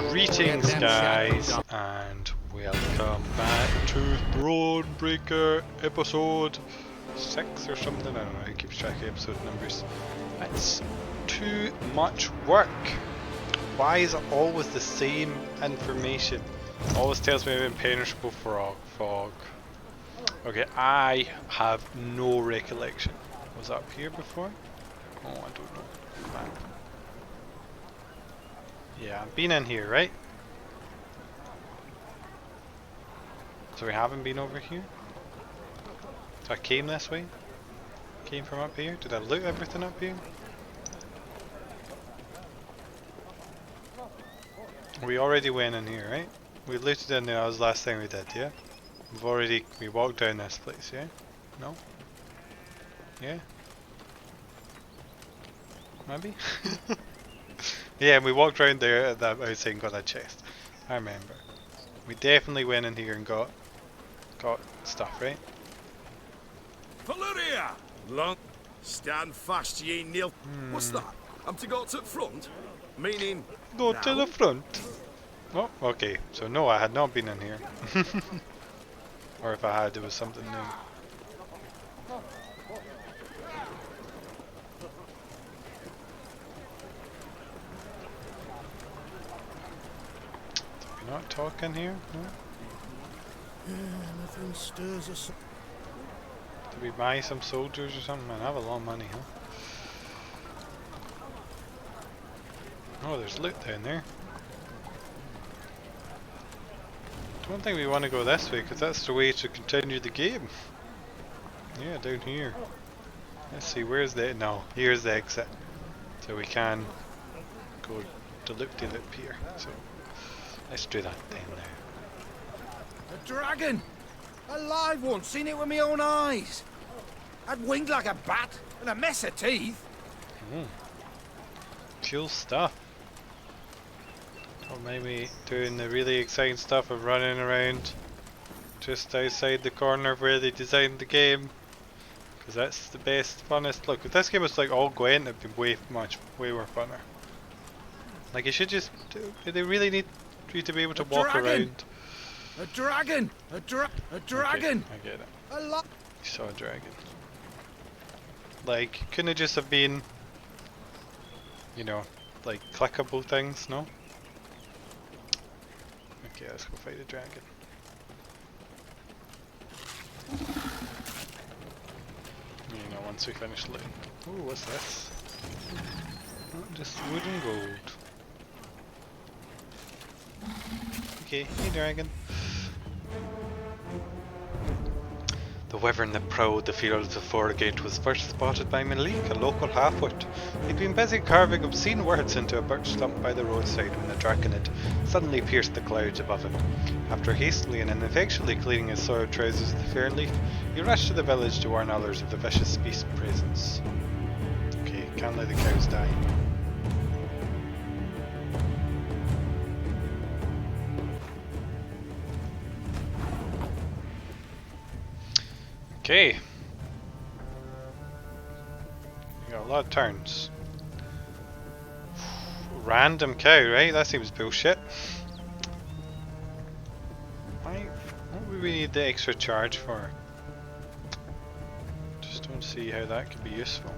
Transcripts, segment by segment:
Greetings guys, and welcome back to Thronebreaker episode 6 or something. I don't know who keeps track of episode numbers. It's too much work. Why is it always the same information? Always tells me I'm impenetrable fog. Okay, I have no recollection. Was I up here before? Oh, I don't know. Map. Yeah, I've been in here, right? So we haven't been over here? So I came this way? Came from up here? Did I loot everything up here? We already went in here, right? We looted in there, that was the last thing we did, yeah? We walked down this place, yeah? No? Yeah? Maybe? Yeah, we walked around there at that outside and got that chest. I remember. We definitely went in here and got stuff, right? Valeria! Long. Stand fast, ye nil. What's that? I'm to go to the front? Meaning. Go now? to the front. Oh, okay. So no, I had not been in here. Or if I had, it was something new. We're not talking here, no? Yeah, nothing stirs us. Did we buy some soldiers or something? Man, I have a lot of money, huh? Oh, there's loot down there. Don't think we want to go this way, because that's the way to continue the game. Yeah, down here. Let's see, where's the... No, here's the exit. So we can go to loop-de-loop here. So, let's do that then now. A dragon! A live one, seen it with my own eyes. Had winged like a bat and a mess of teeth. Cool stuff. Or maybe doing the really exciting stuff of running around just outside the corner where they designed the game. Because that's the best, funnest. Look, if this game was like all Gwent, it'd be way more funner. Like, you should just... Do they really need you to be able to walk around? A dragon! A dragon! Okay, I get it. A lot. You saw a dragon. Like, couldn't it just have been, you know, like clickable things, no? Okay, let's go fight a dragon. You know, once we finish looting. Ooh, what's this? Oh, just wood and gold. Okay, hey dragon. The wyvern that prowled the fields of Foregate was first spotted by Malik, a local half-wit. He'd been busy carving obscene words into a birch stump by the roadside when the dragon had suddenly pierced the clouds above him. After hastily and ineffectually cleaning his soiled trousers with the fair leaf, he rushed to the village to warn others of the vicious beast's presence. Okay, can't let the cows die. Okay. We got a lot of turns. Random cow, right? That seems bullshit. What would we need the extra charge for? Just don't see how that could be useful.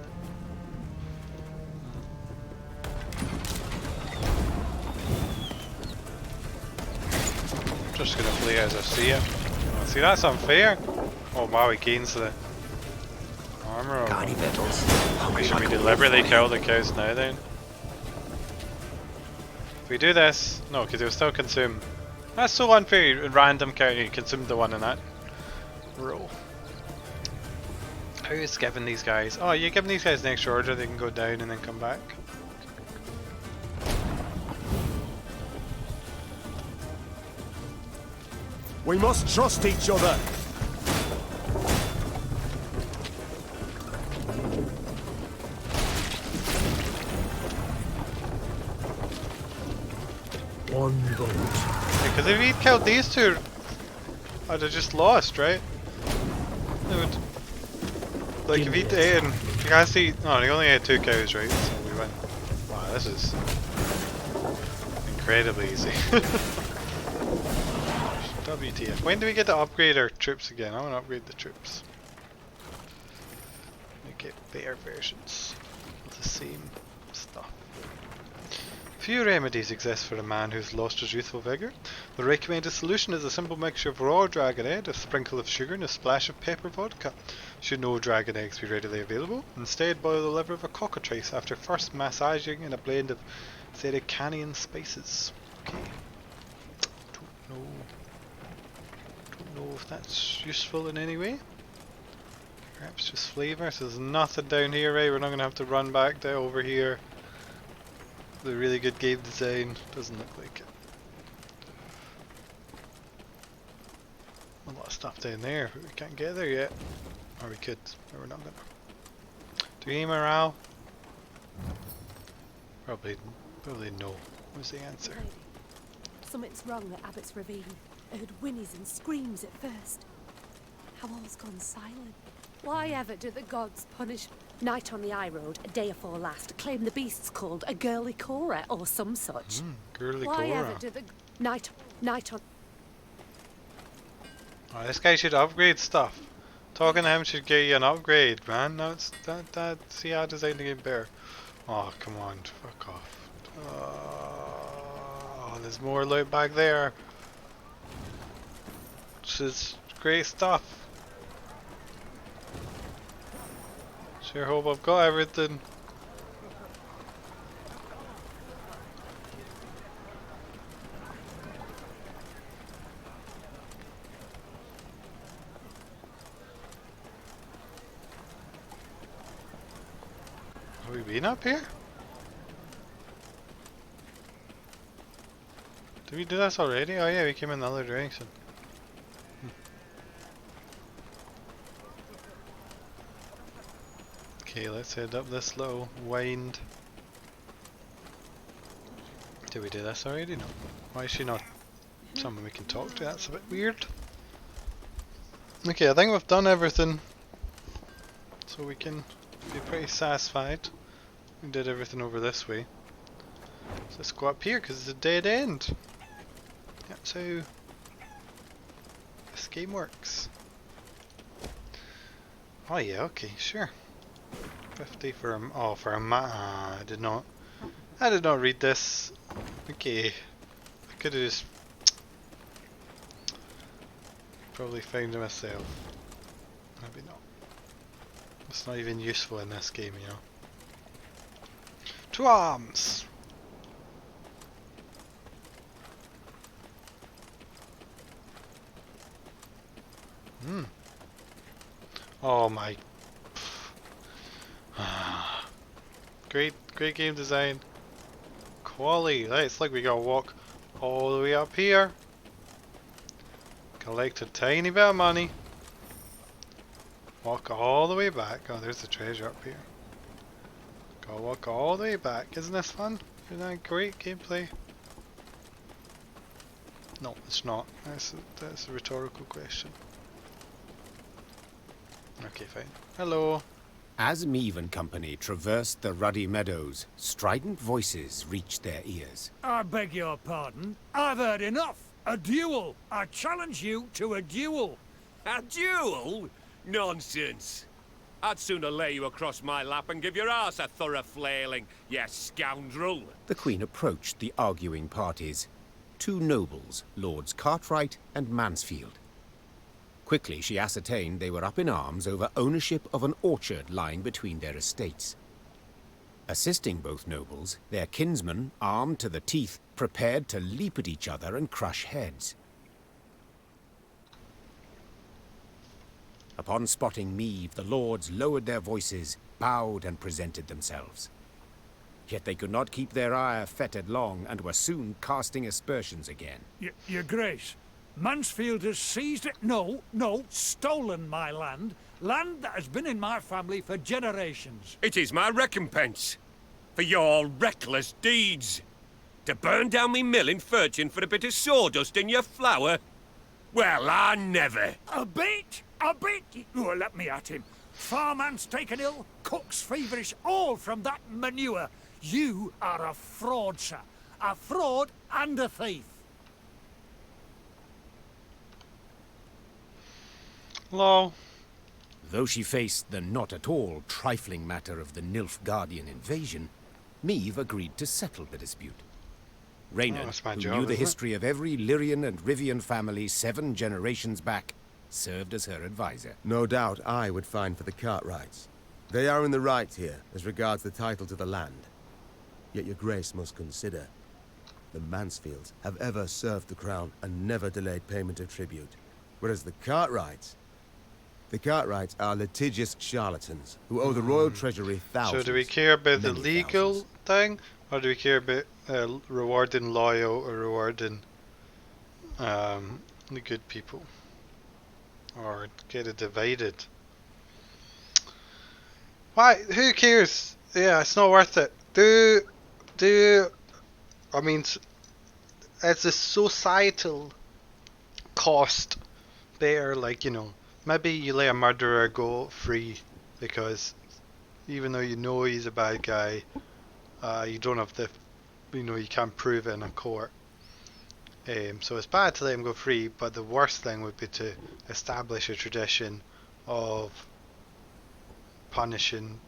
Just gonna play as I see it. Oh, see, that's unfair. Oh wow, he gains the armor. Should we deliberately kill the cows now then? If we do this, no, because he'll still consume. That's so unfair. Random cow, he consumed the one in that row. Who is giving these guys? Oh, you're giving these guys an extra order, they can go down and then come back. We must trust each other. One vote. Because if he'd killed these two, I'd have just lost, right? They would, like if he'd eaten, you can't see, no, he only had 2 cows, right? So we win. Wow, this is incredibly easy. WTF. When do we get to upgrade our troops again? I want to upgrade the troops. Get better versions of the same stuff. Few remedies exist for a man who's lost his youthful vigour. The recommended solution is a simple mixture of raw dragon egg, a sprinkle of sugar and a splash of pepper vodka. Should no dragon eggs be readily available, instead boil the liver of a cockatrice after first massaging in a blend of Sericanian spices. Okay. Don't know if that's useful in any way. Perhaps just flavour, so there's nothing down here, right? We're not going to have to run back to over here. The really good game design doesn't look like it. A lot of stuff down there, but we can't get there yet. Or we could, but we're not going to. Do we need morale? Probably no, was the answer. Something's wrong at Abbott's Ravine. I heard whinnies and screams at first. How all's gone silent. Why ever do the gods punish? Night on the high road, a day afore last, claimed the beast's called a girly Cora or some such. Girly Why Cora. ever do the night on? Oh, this guy should upgrade stuff. Talking to him should get you an upgrade, man. No, it's that. See how I designed the game better. Oh, come on, fuck off. Oh, there's more loot back there. This is great stuff. Sure hope I've got everything. Have we been up here? Did we do this already? Oh yeah, we came in the other direction. Okay, let's head up this little wind. Did we do this already? No. Why is she not someone we can talk to? That's a bit weird. Okay, I think we've done everything. So we can be pretty satisfied. We did everything over this way. So let's go up here because it's a dead end. That's how this game works. Oh yeah, okay, sure. 50 for a I did not read this. Okay, I could have just probably found it myself. Maybe not. It's not even useful in this game, you know. To arms! Oh my. Great game design. Quality. It's like we gotta walk all the way up here. Collect a tiny bit of money. Walk all the way back. Oh, there's the treasure up here. Gotta walk all the way back. Isn't this fun? Isn't that great gameplay? No, it's not. That's a rhetorical question. Okay, fine. Hello. As Meave and Company traversed the ruddy meadows, strident voices reached their ears. I beg your pardon. I've heard enough. A duel. I challenge you to a duel. A duel? Nonsense. I'd sooner lay you across my lap and give your arse a thorough flailing, you scoundrel. The Queen approached the arguing parties. Two nobles, Lords Cartwright and Mansfield. Quickly she ascertained they were up in arms over ownership of an orchard lying between their estates. Assisting both nobles, their kinsmen, armed to the teeth, prepared to leap at each other and crush heads. Upon spotting Meave, the lords lowered their voices, bowed and presented themselves. Yet they could not keep their ire fettered long, and were soon casting aspersions again. Your Grace, Mansfield has seized it. No, stolen my land. Land that has been in my family for generations. It is my recompense for your reckless deeds. To burn down me mill in Furchin for a bit of sawdust in your flour? Well, I never. A bit? Oh, let me at him. Farmhands taken ill, cooks feverish, all from that manure. You are a fraud, sir. A fraud and a thief. Lol. Though she faced the not at all trifling matter of the Nilfgaardian invasion, Meve agreed to settle the dispute. Reynard, that's my who job, knew the isn't it? history of every Lyrian and Rivian family 7 generations back, served as her advisor. No doubt I would find for the Cartwrights. They are in the right here, as regards the title to the land. Yet your grace must consider, the Mansfields have ever served the crown and never delayed payment of tribute. Whereas the Cartwrights are litigious charlatans who owe the royal treasury thousands. So do we care about the many legal thousands. thing, or do we care about rewarding loyal or rewarding the good people? Or get it divided? Why? Who cares? Yeah, it's not worth it. I mean, it's a societal cost there, like, you know, maybe you let a murderer go free because even though you know he's a bad guy, you don't have the, you can't prove it in a court. So it's bad to let him go free, but the worst thing would be to establish a tradition of punishing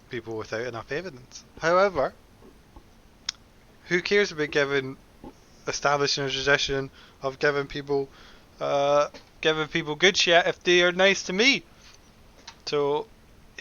people without enough evidence. However, who cares about establishing a tradition of giving people good shit if they are nice to me? So,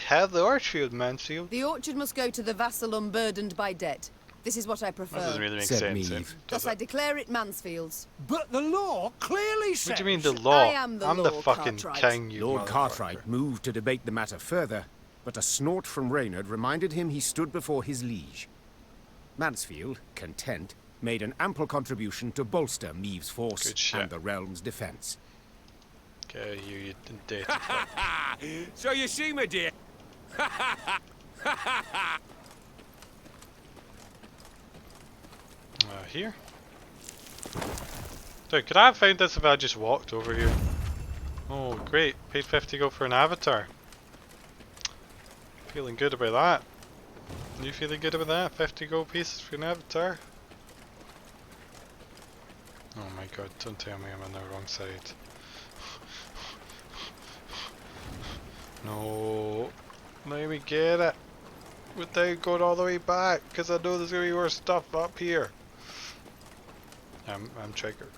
have the Archfield, Mansfield. The orchard must go to the vassal unburdened by debt. This is what I prefer. That doesn't really make Said sense. Meve. Thus I declare it Mansfield's. But the law clearly says... What do you mean the law? I am the I'm the law, fucking Cartwright. king, you Lord motherfucker. Cartwright moved to debate the matter further, but a snort from Reynard reminded him he stood before his liege. Mansfield, content, made an ample contribution to bolster Meve's force Good shit. and the realm's defense. Okay, you dirty fuck. So you see, my dear, Here? Dude, could I have found this if I just walked over here? Oh, great. Paid 50 gold for an avatar. Feeling good about that. You feeling good about that? 50 gold pieces for an avatar? Oh my god, don't tell me I'm on the wrong side. No. Let me get it. Without going all the way back, because I know there's going to be worse stuff up here. I'm triggered.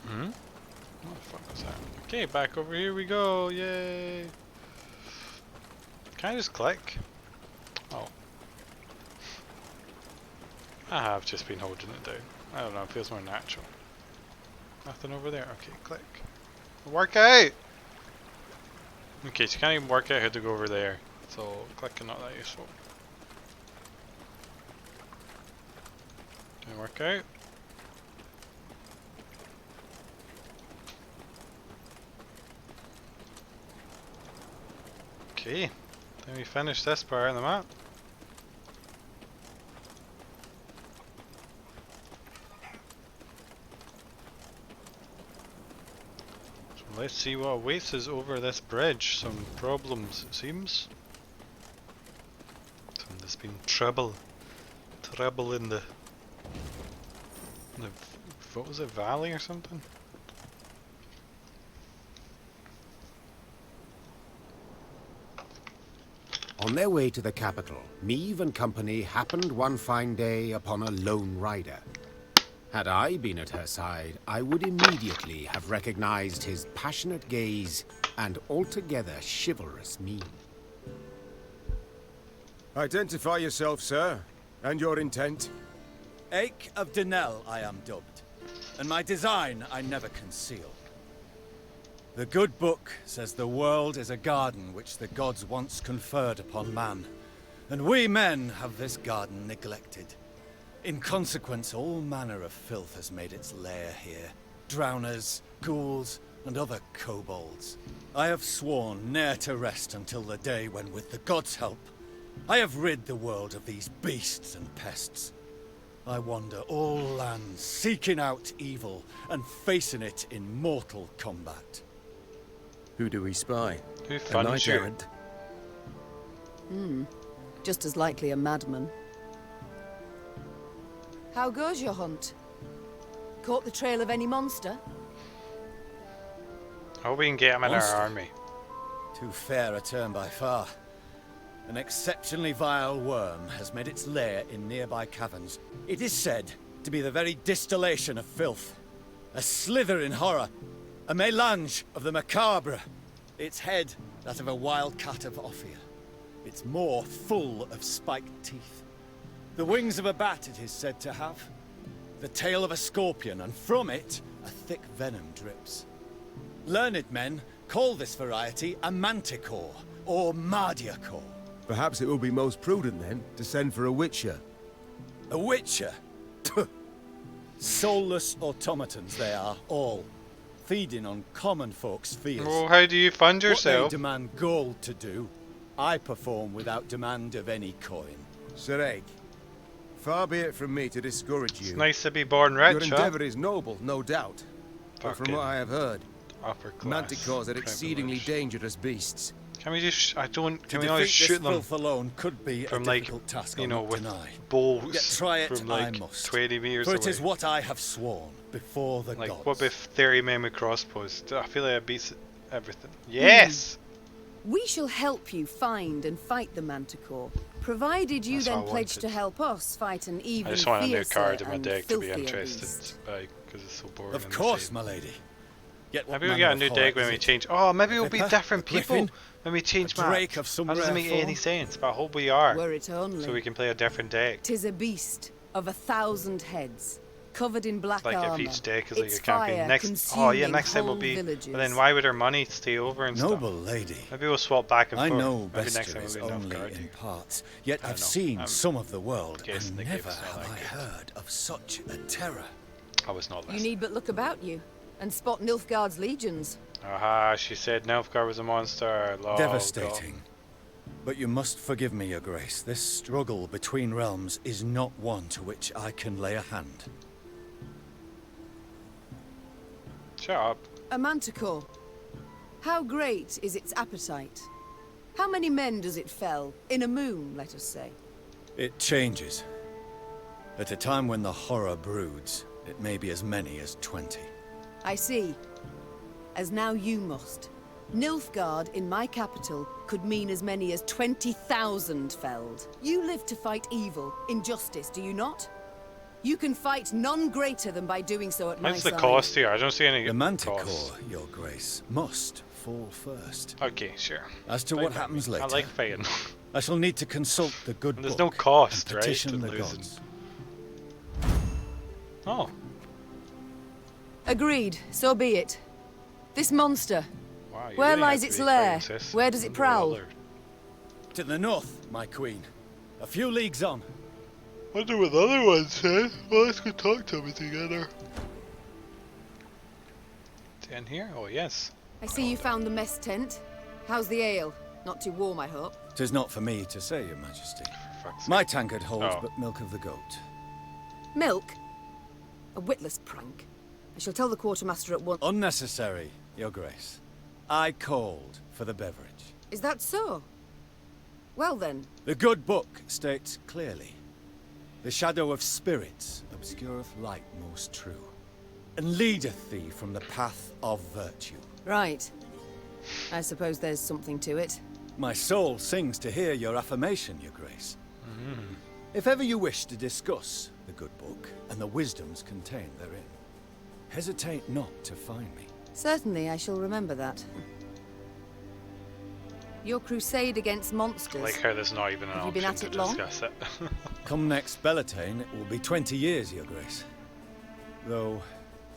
What the fuck was that? Okay, back over here we go, yay! Can I just click? Oh. I have just been holding it down. I don't know, it feels more natural. Nothing over there? Okay, click. Work out! Okay, so you can't even work out how to go over there. So, clicking not that useful. Can it work out? Okay, then we finish this part on the map. So let's see what awaits us over this bridge. Some problems, it seems. There's been trouble in the what was it, valley or something? On their way to the capital, Meve and company happened one fine day upon a lone rider. Had I been at her side, I would immediately have recognized his passionate gaze and altogether chivalrous mien. Identify yourself, sir, and your intent. Ake of Denel I am dubbed, and my design I never conceal. The good book says the world is a garden which the gods once conferred upon man, and we men have this garden neglected. In consequence, all manner of filth has made its lair here. Drowners, ghouls, and other kobolds. I have sworn ne'er to rest until the day when, with the gods' help, I have rid the world of these beasts and pests. I wander all lands, seeking out evil and facing it in mortal combat. Who do we spy? Who A funds knight you? errant? Just as likely a madman. How goes your hunt? Caught the trail of any monster? I hope we can get him in our Monster? army. Too fair a term by far. An exceptionally vile worm has made its lair in nearby caverns. It is said to be the very distillation of filth. A slither in horror. A mélange of the macabre. Its head, that of a wild cat of Ophir. Its maw full of spiked teeth. The wings of a bat it is said to have. The tail of a scorpion, and from it, a thick venom drips. Learned men call this variety a manticore, or mardiacore. Perhaps it would be most prudent, then, to send for a witcher. A witcher? Soulless automatons they are, all. Feeding on common folks' fears. Well, how do you fund What they yourself? demand gold to do, I perform without demand of any coin. Sir, far be it from me to discourage you. It's nice to be born Your rich, huh? endeavour is noble, no doubt. But from Fucking what I have heard, upper class. manticores are exceedingly privilege. dangerous beasts. Can we just? I don't. To Can we not defeat just shoot this them filth alone could be from a like, difficult task, you I'll know, not with deny. bows Yet try it from I like must. 20 meters For away? it is what I have sworn before the Like, gods. what if 30 men with crossbows? I feel like it beats everything. Yes! We shall help you find and fight the Manticore, provided you That's what then I pledge to wanted. help us fight an even I just want a new fiercer card in my and deck to be filthier interested beast. by, because it's so boring. Of and the course, same. my lady. Yet what Maybe we manner get a of new horror deck when is we it? change. Oh, maybe we'll be Viper? different A people griffin? when we change A maps. drake of some That doesn't rare make any form? sense, but I hope we are. Were it only. So we can play a different deck. 'Tis a beast of 1,000 heads, covered in black Like armor. if each deck is like Its a campaign. fire Next, oh yeah, consuming next time will whole be. villages. But then why would our money stay over and Noble stuff? lady. Maybe we'll swap back and I forth. know Maybe next Bester time is will be only enough in parts, yet I I've don't know. seen I'm some of the world, guessing and the never game's not have that I good. heard of such a terror. I was not You listening. need but look about you and spot Nilfgaard's legions. Aha, she said Nilfgaard was a monster. Lol, Devastating. But you must forgive me, Your Grace. This struggle between realms is not one to which I can lay a hand. Shut up. A manticore. How great is its appetite? How many men does it fell? In a moon, let us say. It changes. At a time when the horror broods, it may be as many as 20. I see. As now you must. Nilfgaard in my capital could mean as many as 20,000 felled. You live to fight evil, injustice, do you not? You can fight none greater than by doing so at my What's the side. cost here? I don't see any The Manticore, costs. Your Grace, must fall first. Okay, sure. As to Fight what with happens me. later, I like fighting. I shall need to consult the good And there's book no cost, and right, petition to the losing. gods. Oh, Agreed, so be it. This monster, wow. you where really lies have to its be lair? quite insistent. Where does it Under prowl? other- To the north, my queen. A few leagues on. Wonder what the other one said. Well, let's go talk to them together. In here? Oh, yes. I see you found the mess tent. How's the ale? Not too warm, I hope. 'Tis not for me to say, Your Majesty. For fuck's My sake. tankard holds Oh. but milk of the goat. Milk? A witless prank. I shall tell the quartermaster at once. Unnecessary, Your Grace. I called for the beverage. Is that so? Well then, The good book states clearly, the shadow of spirits obscureth light most true, and leadeth thee from the path of virtue. right. I suppose there's something to it. My soul sings to hear your affirmation, Your Grace. If ever you wish to discuss the good book and the wisdoms contained therein, hesitate not to find me. Certainly, I shall remember that. Your crusade against I monsters. like how there's not even an Have you option been at to it long? discuss it. Come next Bellatane, it will be 20 years, Your Grace. Though,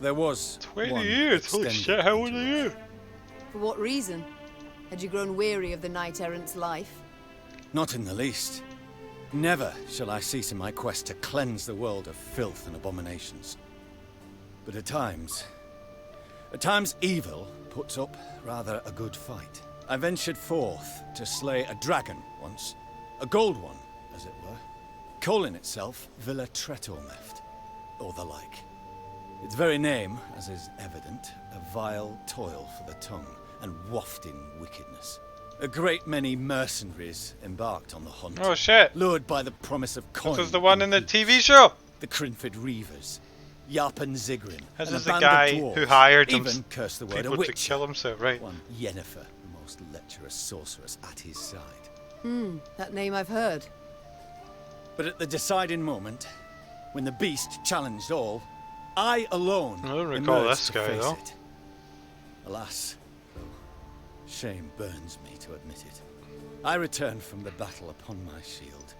there was 20 one years? Holy extended shit, how old are interlude. you? For what reason? Had you grown weary of the knight-errant's life? Not in the least. Never shall I cease in my quest to cleanse the world of filth and abominations. But at times evil puts up rather a good fight. I ventured forth to slay a dragon once, a gold one, as it were, calling itself Villa Tretormeft, or the like. Its very name, as is evident, a vile toil for the tongue and wafting wickedness. A great many mercenaries embarked on the hunt. Oh shit! Lured by the promise of coin. This is the one in the heaps. TV show! The Crinford Reavers, Yap and Zigrin, This and is a the band guy of dwarves, who hired him even cursed the word a people to witcher. kill himself, right? One Yennefer, the most lecherous sorceress at his side. That name I've heard. But at the deciding moment, when the beast challenged all, I alone I don't recall emerged this to guy, face though. it. Alas, shame burns me to admit it. I returned from the battle upon my shield.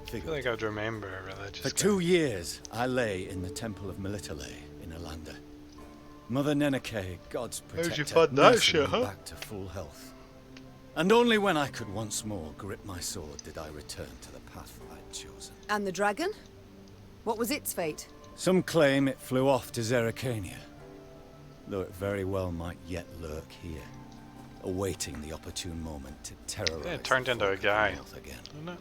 I feel like I'd remember a religious For guy. 2 years, I lay in the temple of Melitele in Alanda. Mother Neneke, God's protector, you fund that nursing shit, me huh? back to full health. And only when I could once more grip my sword did I return to the path I'd chosen. And the dragon? What was its fate? Some claim it flew off to Zerrikania, though it very well might yet lurk here, awaiting the opportune moment to terrorize. Yeah, it turned the into a folk of guy. the North again. Isn't it?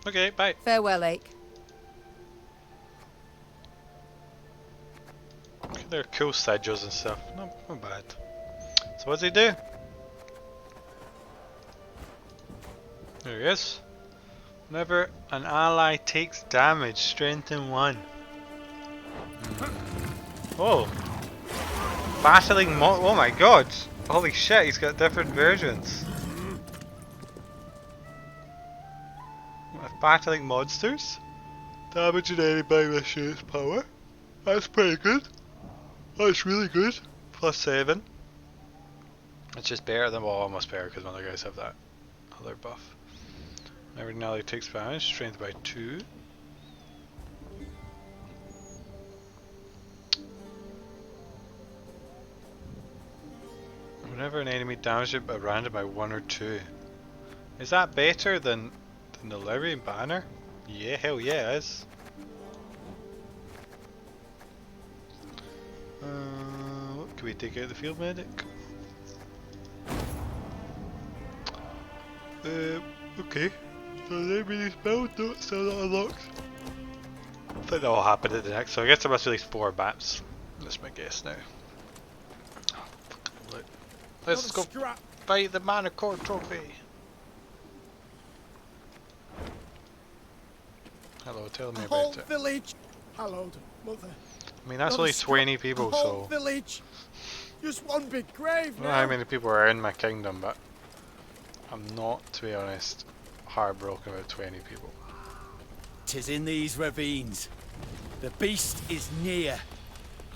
Okay, bye. Farewell, Ake. They're cool sigils and stuff. Not bad. So what does he do? There he is. Whenever an ally takes damage, strengthen 1. Oh. Battling oh my god. Holy shit, he's got different versions. Battling monsters. Damaging anybody with Shoe's power. That's pretty good. That's really good. +7. It's just better than, well, almost better because one of the guys have that other buff. Every ally takes damage, strength by 2. Whenever an enemy damages it by random by 1 or 2. Is that better than the Lyrian banner? Yeah, hell yeah it is. What can we take out the field medic? Okay. So there be these build notes still not unlocked. I think that will happen at the next, so I guess there must be at least 4 maps. That's my guess now. Oh, fucking look. Let's go fight the Mana Core trophy. Hello, tell me about it. Village. Hallowed, mother. I mean, that's only 20 people, so Village. Just one big grave I don't know how many people are in my kingdom, but I'm not, to be honest, heartbroken about 20 people. 'Tis in these ravines. The beast is near.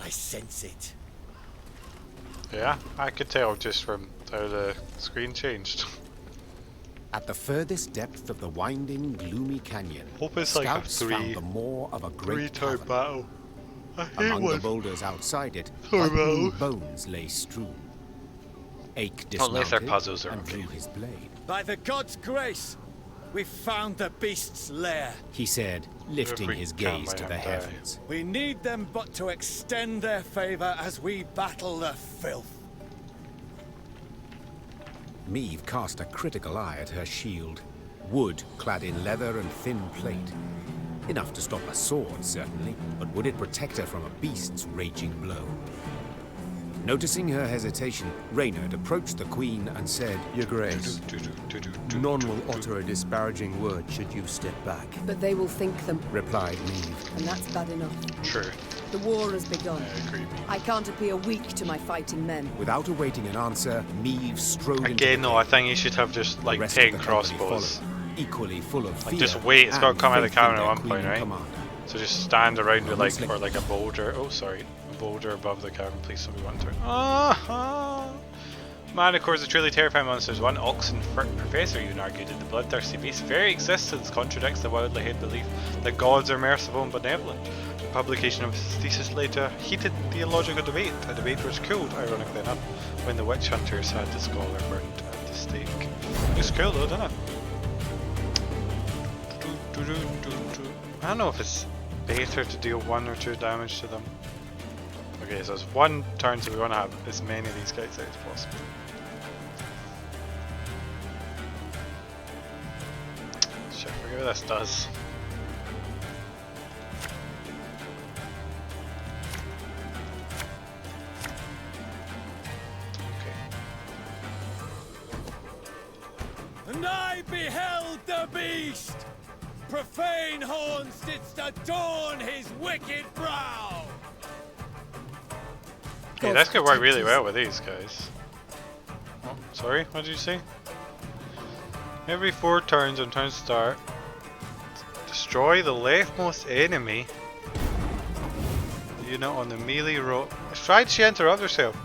I sense it. Yeah, I could tell just from how the screen changed. At the furthest depth of the winding, gloomy canyon, Hope it's like a scouts found the maw of a great three-time cavern. battle. I hate Among the one. boulders outside it, Sorry, whitening Mal. bones lay strewn. Ake Unless their dismounted puzzles are and okay. drew his blade. By the god's grace, we've found the beast's lair. He said, lifting If we his can, gaze I to am the die. heavens. We need them but to extend their favor as we battle the filth. Meve cast a critical eye at her shield. Wood clad in leather and thin plate. Enough to stop a sword, certainly, but would it protect her from a beast's raging blow? Noticing her hesitation, Reynard approached the queen and said, Your Grace, none will utter a disparaging word should you step back. But they will think them, replied Meve. and that's bad enough. True. The war has begun. I agree. I can't appear weak to my fighting men. Without awaiting an answer, Meve strode into Again, the no, I cave. think you should have just The like rest 10 of the company crossbows. followed, equally full of fear. just wait, it's got to and come out of the faith in camera at their one queen point, and right? commander. So just stand around with Almost like, like- or like a boulder. Oh, sorry, a boulder above the cavern. Please, somebody one turn. Ah! Mana cores are truly terrifying monsters. One Oxen professor even argued that the bloodthirsty beast's very existence contradicts the widely held belief that gods are merciful and benevolent. The publication of his thesis later heated theological debate. A debate which cooled, ironically enough, when the witch hunters had the scholar burned at the stake. It's cool though, doesn't it? I don't know if it's better to deal 1 or 2 damage to them. Okay, so it's 1 turn, so we want to have as many of these guys out as possible. Shit, I forget what this does. Okay. profane horns didst adorn his wicked brow! Okay, this could work really well with these guys. Oh, sorry, what did you say? Every 4 turns on turn start, destroy the leftmost enemy unit on the melee row. Why did she interrupt herself?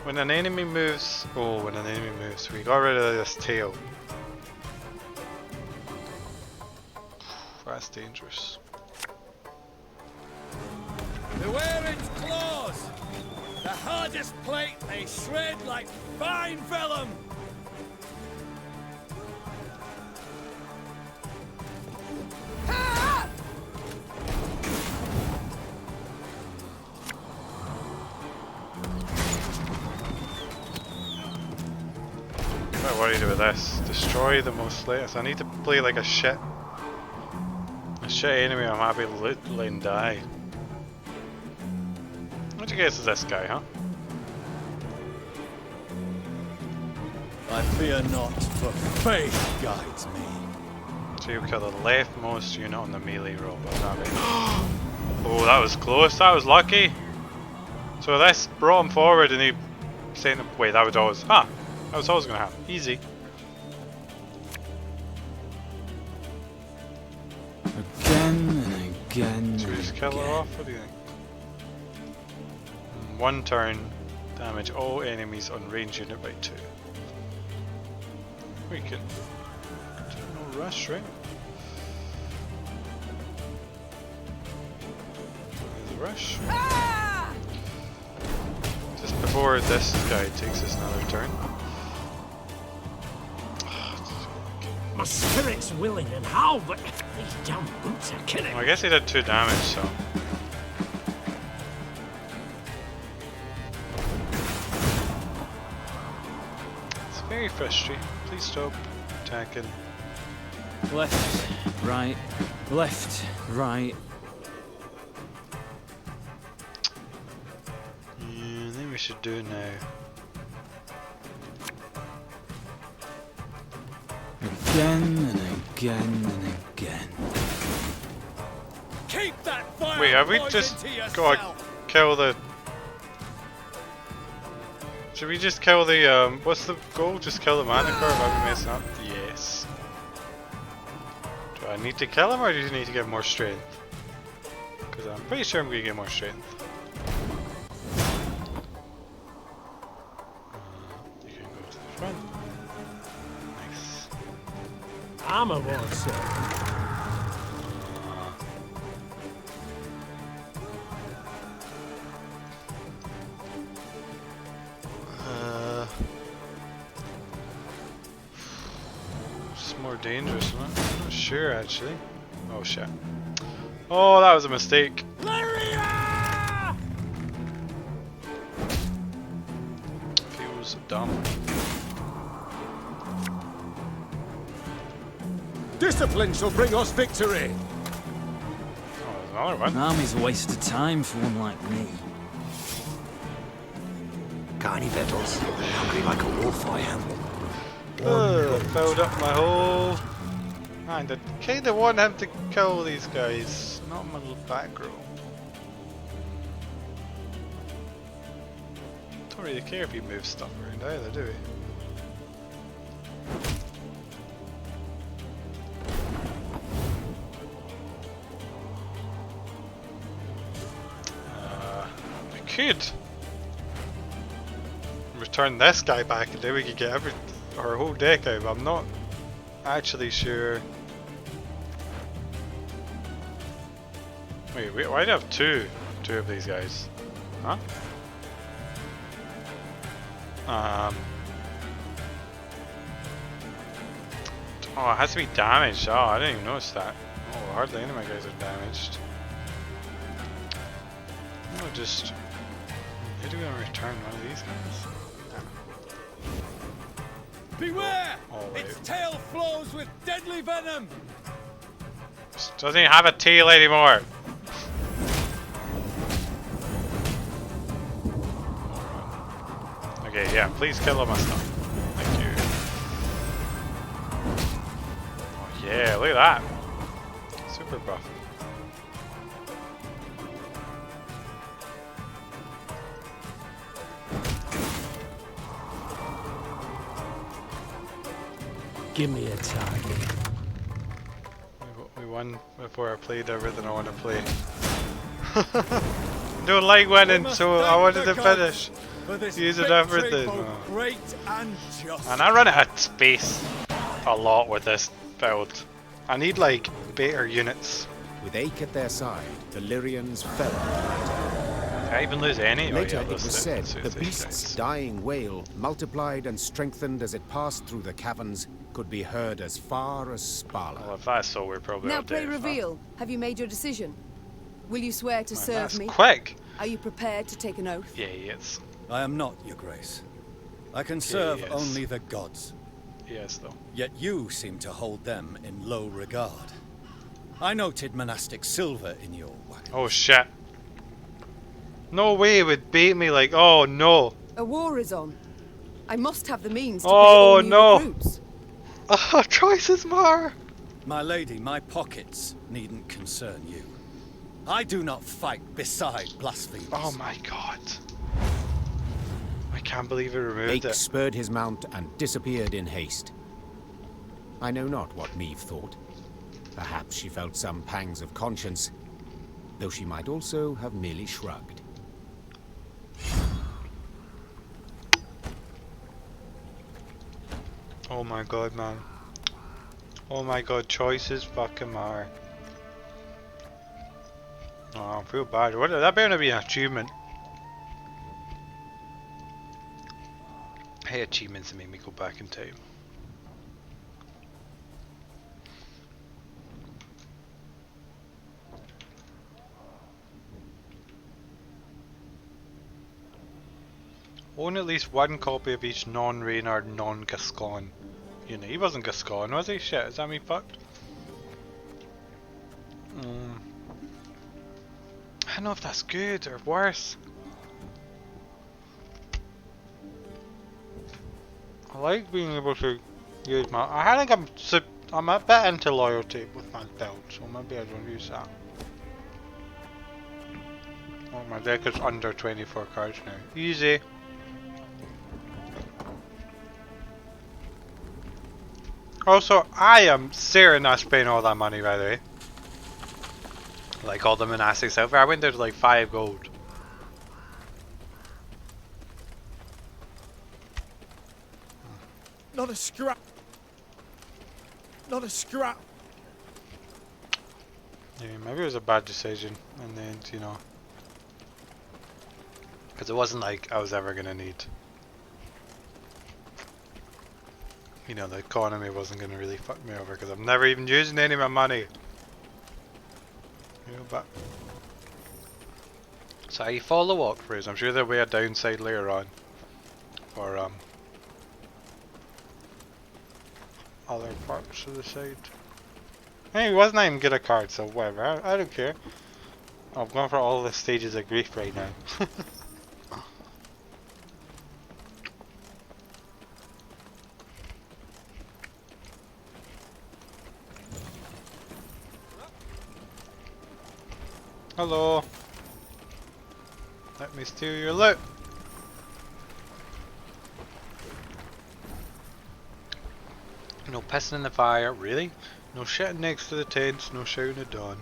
When an enemy moves. Oh, when an enemy moves. We got rid of this tail. That's dangerous. Beware its claws! The hardest plate they shred like fine vellum! I'm not worried about this. Destroy the most latest. I need to play like a shit enemy I'm happy to letting die. What do you guess is this guy, huh? I fear not, for faith guides me. So you kill the leftmost unit on the melee row. Oh, that was close. That was lucky. So this brought him forward and he sent him. Wait, that was always. That was always gonna happen. Easy. Again and again. Should we just kill her off? What do you think? 1 turn, damage all enemies on range unit by 2. We can do no rush, right? There's a rush. Just before this guy takes us another turn. My spirit's willing and how, but these damn boots are killing. Well, I guess he did 2 damage, so. It's very frustrating. Please stop attacking. Left, right, left, right. I think we should do now. Again and again and again. Keep that fire Wait, have we poison just to got yourself. to kill the... Should we just kill the, what's the goal? Just kill the Manticore? Have we messing up? Yes. Do I need to kill him or do you need to get more strength? Because I'm pretty sure I'm going to get more strength. You can go to the front. Nice. I'm a monster. It's more dangerous, isn't it? I'm not sure actually. Oh shit. Oh, that was a mistake. Feels dumb. Discipline shall bring us victory! Oh, there's another one. An army's a waste of time for one like me. Got any victuals? Hungry like a wolf I am. Filled up my hole. Man, I kinda want him to kill these guys, not my little back row. Don't really care if he moves stuff around either, do we? We could return this guy back and then we could get our whole deck out, but I'm not actually sure. Wait, why do I have two of these guys? Huh? Oh, it has to be damaged. Oh, I didn't even notice that. Oh, hardly any of my guys are damaged. No, just... How do we want to return one of these guys? Beware! Oh, wait. Its tail flows with deadly venom! Just doesn't even have a tail anymore! Okay, yeah, please kill all my stuff. Thank you. Oh yeah, look at that. super buff. Give me a target. We won before I played everything I want to play. Don't like winning, so I wanted to finish. Using everything. Oh. Great and just. And I run out of space a lot with this build. I need like better units. With Ache at their side, the Lyrians fell. Did I even lose any? Later, Oh, yeah, it was said the these beast's guys. dying wail, multiplied and strengthened as it passed through the caverns, could be heard as far as Spala. Well, if that's so, we're probably Now all play dead, huh? reveal. Have you made your decision? Will you swear to Man, serve that's me? quick. Are you prepared to take an oath? Yeah, he is. I am not, Your Grace. I can serve yes. only the gods. Yes, though. Yet you seem to hold them in low regard. I noted monastic silver in your wagon. Oh shit. No way it would bait me like, oh no. A war is on. I must have the means to Oh, pay all new no. recruits. Oh, choices matter. My lady, my pockets needn't concern you. I do not fight beside blasphemers. Oh my god. I can't believe it removed Ache it. spurred his mount and disappeared in haste. I know not what Meve thought. Perhaps she felt some pangs of conscience, though she might also have merely shrugged. Oh my god, man. Oh my god, choices fucking matter. Oh, I feel bad. What, that better be an achievement. I hate achievements that make me go back in time. Own at least one copy of each non-Reynard, non-Gascon unit. He wasn't Gascon, was he? Shit, is that me fucked? I don't know if that's good or worse. I like being able to use my... I think I'm a bit into loyalty with my build, so maybe I don't use that. Oh, my deck is under 24 cards now. Easy. Also, I am serious not spending all that money, by the way. Like all the monastic silver. I went there to like 5 gold. Not a scrap. Not a scrap. Yeah, maybe it was a bad decision in the end, you know. Because it wasn't like I was ever going to need. You know, the economy wasn't going to really fuck me over because I'm never even using any of my money. You know, but... So you follow walkthroughs. I'm sure there'll be a downside later on. For, other parts of the side. Hey, he wasn't even good at cards, so whatever. I don't care. I'm going for all the stages of grief right now. Hello. Let me steal your loot. No pissing in the fire, really? No shitting next to the tents, no shouting at dawn.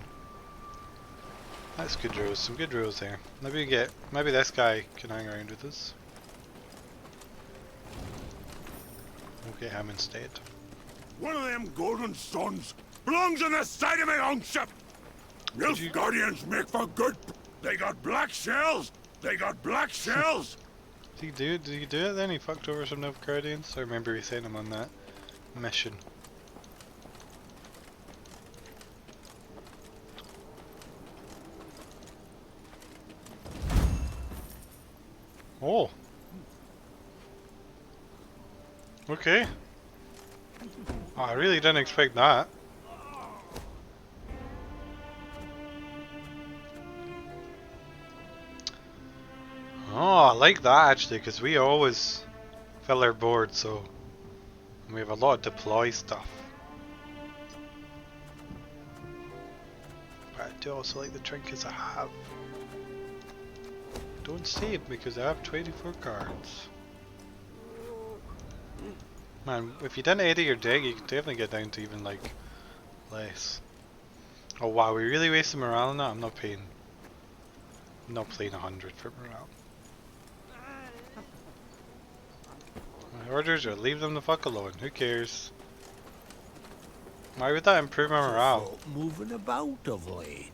That's good rules, some good rules there. Maybe this guy can hang around with us. We'll get him instead. One of them golden stones belongs on the side of my own ship. Nilf Guardians make for good. They got black shells. They got black shells. Did he do it then? He fucked over some Nilf Guardians? I remember we sent him on that mission. Oh. Okay. Oh, I really didn't expect that. Oh, I like that actually, because we always fill our board, so we have a lot of deploy stuff. But I do also like the trinkets I have. Don't save because I have 24 cards. Man, if you didn't edit your deck, you could definitely get down to even like less. Oh wow, we really wasted morale on that? I'm not paying. I'm not playing 100 for morale. My orders are leave them the fuck alone. Who cares? Why would that improve my morale? Moving about of late.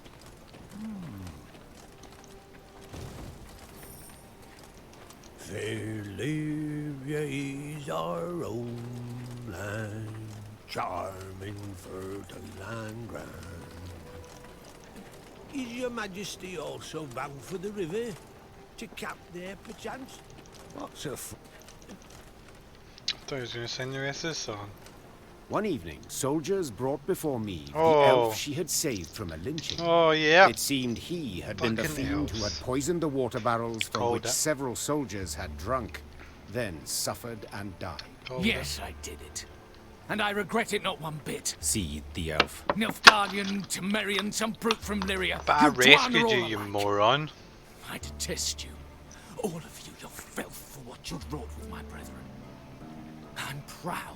Fair Libya is our own land, charming, fertile and grand. Is your majesty also bound for the river? To camp there, perchance? What's a I thought he was going to sing the rest of the song. One evening, soldiers brought before me the Oh. elf she had saved from a lynching. Oh yeah. It seemed he had been the Fucking fiend who had elves. poisoned the water barrels from Called which it. several soldiers had drunk, then suffered and died. Told Yes, I did it. And I regret it not one bit. Seethed the elf. Nilfgaardian, Temerian, some brute from Lyria. But I You dwarven are rescued all you, you alike. moron. I detest you. All of you, your filth for what you wrought with my brethren. I'm proud.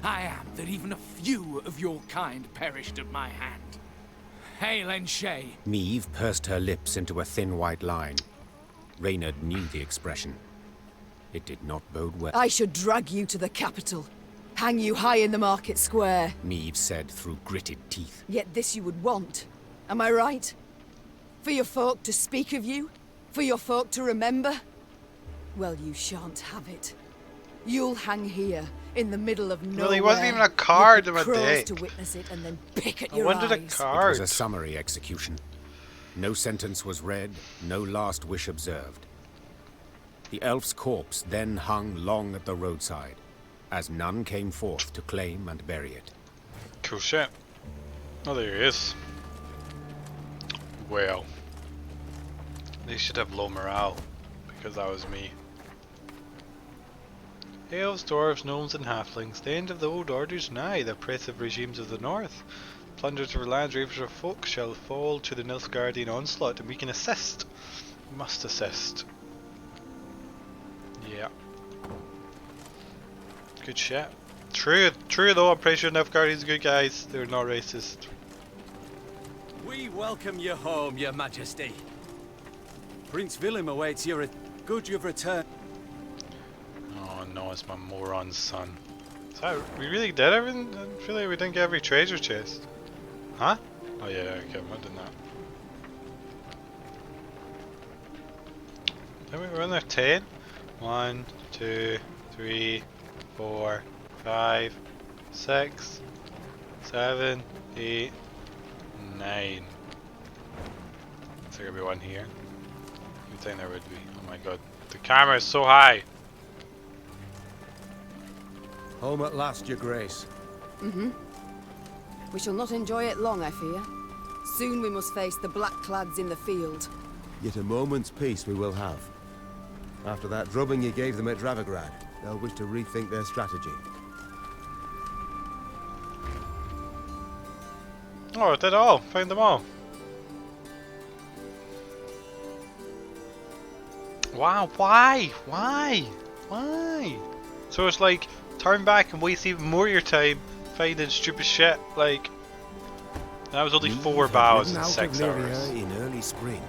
I am that even a few of your kind perished at my hand. Hail and Shay. Meave pursed her lips into a thin white line. Reynard knew the expression. It did not bode well. I should drag you to the capital. Hang you high in the market square. Meave said through gritted teeth. Yet this you would want. Am I right? For your folk to speak of you? For your folk to remember? Well, you shan't have it. You'll hang here, in the middle of nowhere. Well, he wasn't even a card with in my the crows deck. to witness it and then pick at I your wanted a eyes. It card. was a summary execution. No sentence was read, no last wish observed. The elf's corpse then hung long at the roadside, as none came forth to claim and bury it. Cool shit. Oh, there he is. Well, they should have low morale, because that was me. Elves, dwarves, gnomes and halflings, the end of the old order's nigh, the oppressive regimes of the north. Plunderers of lands, ravers of folk shall fall to the Nilfgaardian onslaught, and we can assist. We must assist. Yeah. Good shit. True though, I'm pretty sure Nilfgaardians are good guys, they're not racist. We welcome you home, your majesty. Prince Willem awaits your... Good you've returned. Oh no, it's my moron's son. So we really did everything? I feel like we didn't get every treasure chest. Huh? Oh yeah, okay, I'm not doing that. Then we're on there 10. 1, 2, 3, 4, 5, 6, 7, 8, 9. Is there gonna be one here? You'd think there would be. Oh my god. The camera is so high! Home at last, your grace. We shall not enjoy it long, I fear. Soon we must face the black-clads in the field. Yet a moment's peace we will have. After that drubbing you gave them at Dravograd, they'll wish to rethink their strategy. Oh, I did it all. Found them all. Wow, why? Why? Why? So it's like, turn back and waste even more of your time finding stupid shit, like... That was only 4 bows in 6 hours. In early spring,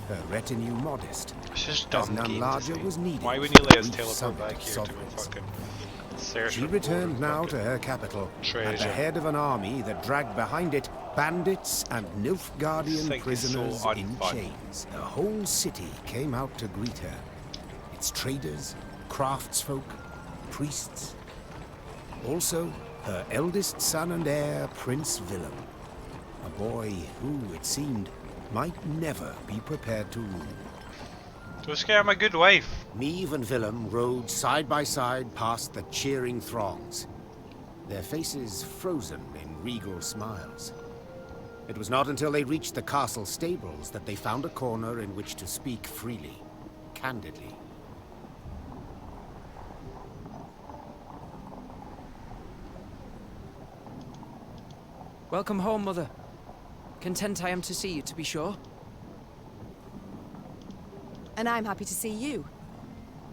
her retinue modest. It's just As dumb none game larger design. was needed Why wouldn't you let us to reach teleport back some here to a sovereigns. fucking search She for returned more now fucking to her capital, at treasure. the head of an army that dragged behind it bandits and This Nilfgaardian thing is prisoners so in unfun. chains. The whole city came out to greet her. Its traders, craftsfolk, priests. Also, her eldest son and heir, Prince Willem. A boy who, it seemed, might never be prepared to rule. Don't scare my good wife. Meave and Willem rode side by side past the cheering throngs, their faces frozen in regal smiles. It was not until they reached the castle stables that they found a corner in which to speak freely, candidly. Welcome home, Mother. Content I am to see you, to be sure. And I'm happy to see you.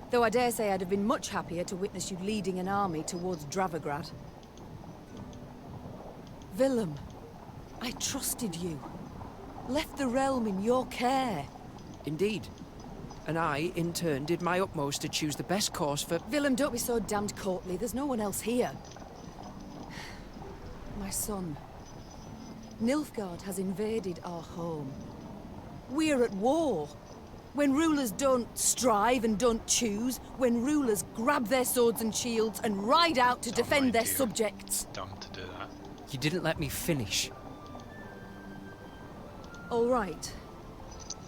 Though I dare say I'd have been much happier to witness you leading an army towards Dravigrad. Willem, I trusted you. Left the realm in your care. Indeed. And I, in turn, did my utmost to choose the best course for... Willem, don't be so damned courtly. There's no one else here. My son. Nilfgaard has invaded our home. We're at war. When rulers don't strive and don't choose, when rulers grab their swords and shields and ride out to defend their subjects. Dumb to do that. You didn't let me finish. All right.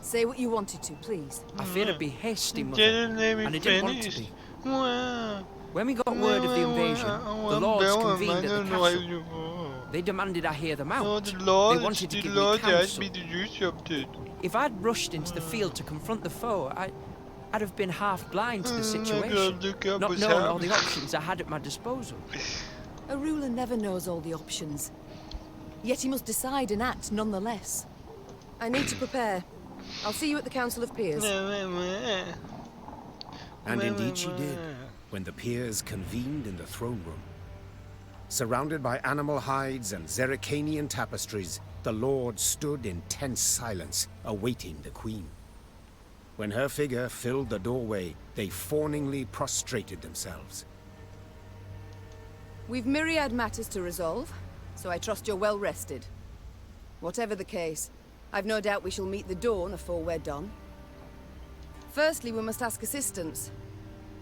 Say what you wanted to, please. I feared I'd be hasty, Mother. Didn't let me and I didn't want to finish. be. Wow. When we got word of the invasion, the lords convened at the castle. Know. They demanded I hear them out. Oh, the Lord, They wanted to the give Lord me asked counsel. me to do something. If I'd rushed into the field to confront the foe, I'd have been half blind to the situation, not knowing all the options I had at my disposal. A ruler never knows all the options. Yet he must decide and act nonetheless. I need to prepare. I'll see you at the Council of Peers. And indeed she did, when the peers convened in the throne room. Surrounded by animal hides and Zerrikanian tapestries, the Lord stood in tense silence, awaiting the Queen. When her figure filled the doorway, they fawningly prostrated themselves. We've myriad matters to resolve, so I trust you're well rested. Whatever the case, I've no doubt we shall meet the dawn afore we're done. Firstly, we must ask assistance.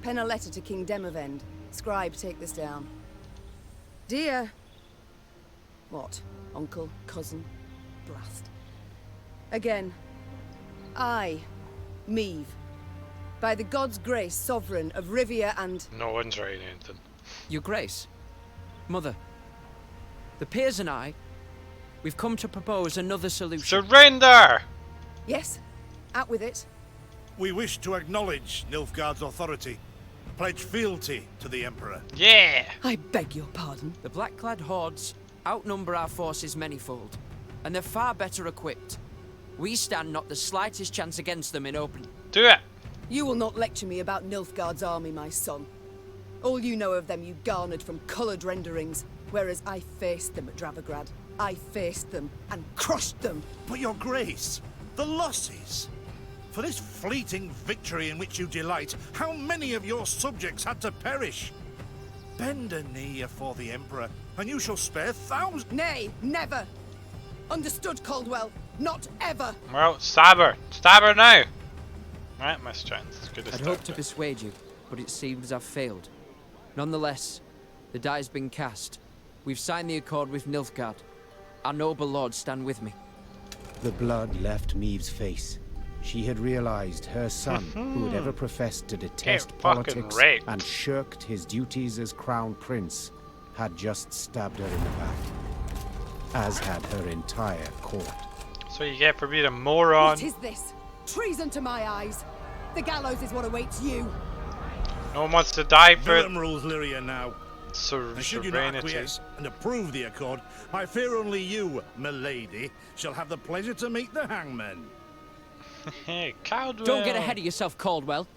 Pen a letter to King Demavend. Scribe, take this down. Dear... What? Uncle? Cousin? Blast. Again. I, Meve, by the god's grace, sovereign of Rivia and... No one's writing anything. Your Grace, Mother, the peers and I, we've come to propose another solution. Surrender! Yes, out with it. We wish to acknowledge Nilfgaard's authority, pledge fealty to the Emperor. Yeah! I beg your pardon. The black-clad hordes outnumber our forces manyfold, and they're far better equipped. We stand not the slightest chance against them in open. Do it! You will not lecture me about Nilfgaard's army, my son. All you know of them you garnered from coloured renderings, whereas I faced them at Dravigrad. I faced them and crushed them. But your grace, the losses. For this fleeting victory in which you delight, how many of your subjects had to perish? Bend a knee afore the Emperor, and you shall spare thousands. Nay, never. Understood, Caldwell. Not ever. Well, stab her. Stab her now. Right, my strength. Good I'd hoped to persuade you, but it seems I've failed. Nonetheless, the die's been cast. We've signed the accord with Nilfgaard. Our noble lords stand with me. The blood left Meve's face. She had realized her son, who had ever professed to detest politics and shirked his duties as crown prince, had just stabbed her in the back, as had her entire court. So you get for being a moron. What is this? Treason to my eyes. The gallows is what awaits you. No one wants to die for it. Willem rules Lyria now. And should you not acquiesce and approve the accord, I fear only you, milady, shall have the pleasure to meet the hangman. Hey, Caldwell. Don't get ahead of yourself, Caldwell.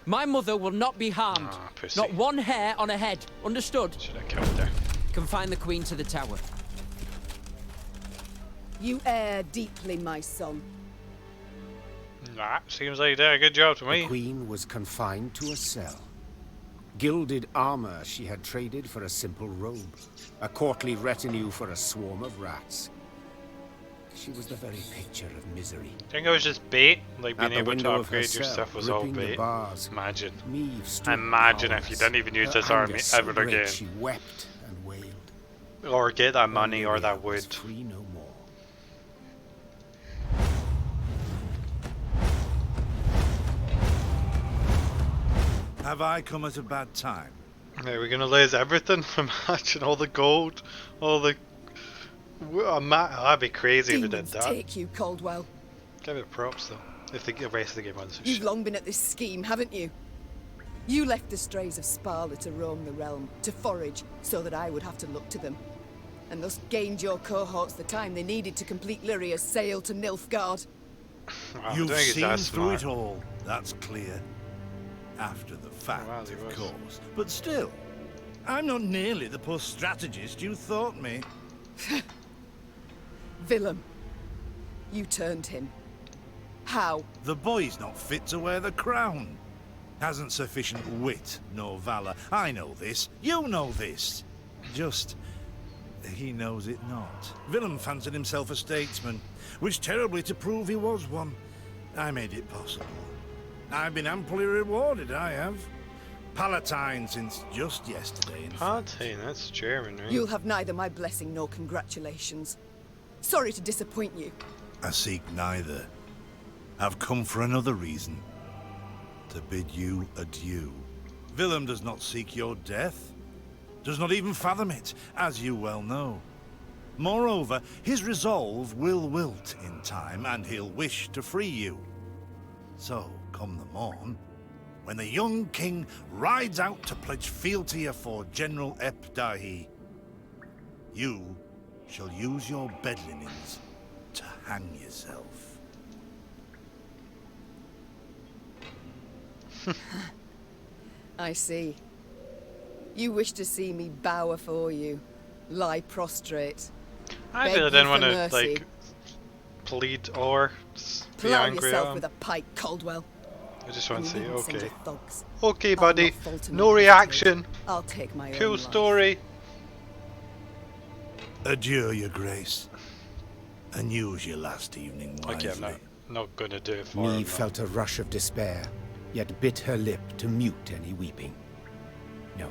My mother will not be harmed. Not one hair on her head. Understood? Should have killed her. Confine the Queen to the tower. You err deeply, my son. Nah, seems like you did a good job to me. The Queen was confined to a cell. Gilded armor she had traded for a simple robe. A courtly retinue for a swarm of rats. She was the very picture of misery. I think it was just bait, like being able to window of her upgrade your cell, stuff was all gripping the bait. bars, Imagine. Meve stood Imagine if you powerless. didn't even use Her this anger army so ever great again. She wept and wailed. Or get that money or that was wood. free no more. Have I come at a bad time? Are we gonna lose everything? Imagine all the gold, all the... That'd be crazy if we did Demons that. take you, Caldwell. Give it props though, if the rest of the game runs so You've shit. long been at this scheme, haven't you? You left the strays of Sparla to roam the realm, to forage, so that I would have to look to them. and thus gained your cohorts the time they needed to complete Lyria's sail to Nilfgaard. Wow, You've seen that through smart. it all, that's clear. After the fact, Well, he of was. course. But still, I'm not nearly the poor strategist you thought me. Willem, you turned him. How? The boy's not fit to wear the crown. Hasn't sufficient wit nor valor. I know this. You know this. Just, he knows it not. Willem fancied himself a statesman. Wished terribly to prove he was one. I made it possible. I've been amply rewarded, I have. Palatine since just yesterday, in fact. Palatine, that's German, right? You'll have neither my blessing nor congratulations. Sorry to disappoint you. I seek neither. I've come for another reason. To bid you adieu. Willem does not seek your death. Does not even fathom it, as you well know. Moreover, his resolve will wilt in time, and he'll wish to free you. So, come the morn, when the young king rides out to pledge fealty afore General Ep Dahi, you shall use your bed linens to hang yourself. I see. You wish to see me bow afore you, lie prostrate. I beg really you didn't for want to, mercy. like, plead or be Plough angry at yourself him. with a pike, Caldwell. I just want to And say, you needn't send okay. your thugs. Okay, I'll buddy. not falter No nor reaction. hesitate. I'll take my Cool own story. Adieu, your grace. And use your last evening wisely. Okay, I'm not gonna do it for him. Neve felt a rush of despair, yet bit her lip to mute any weeping. No,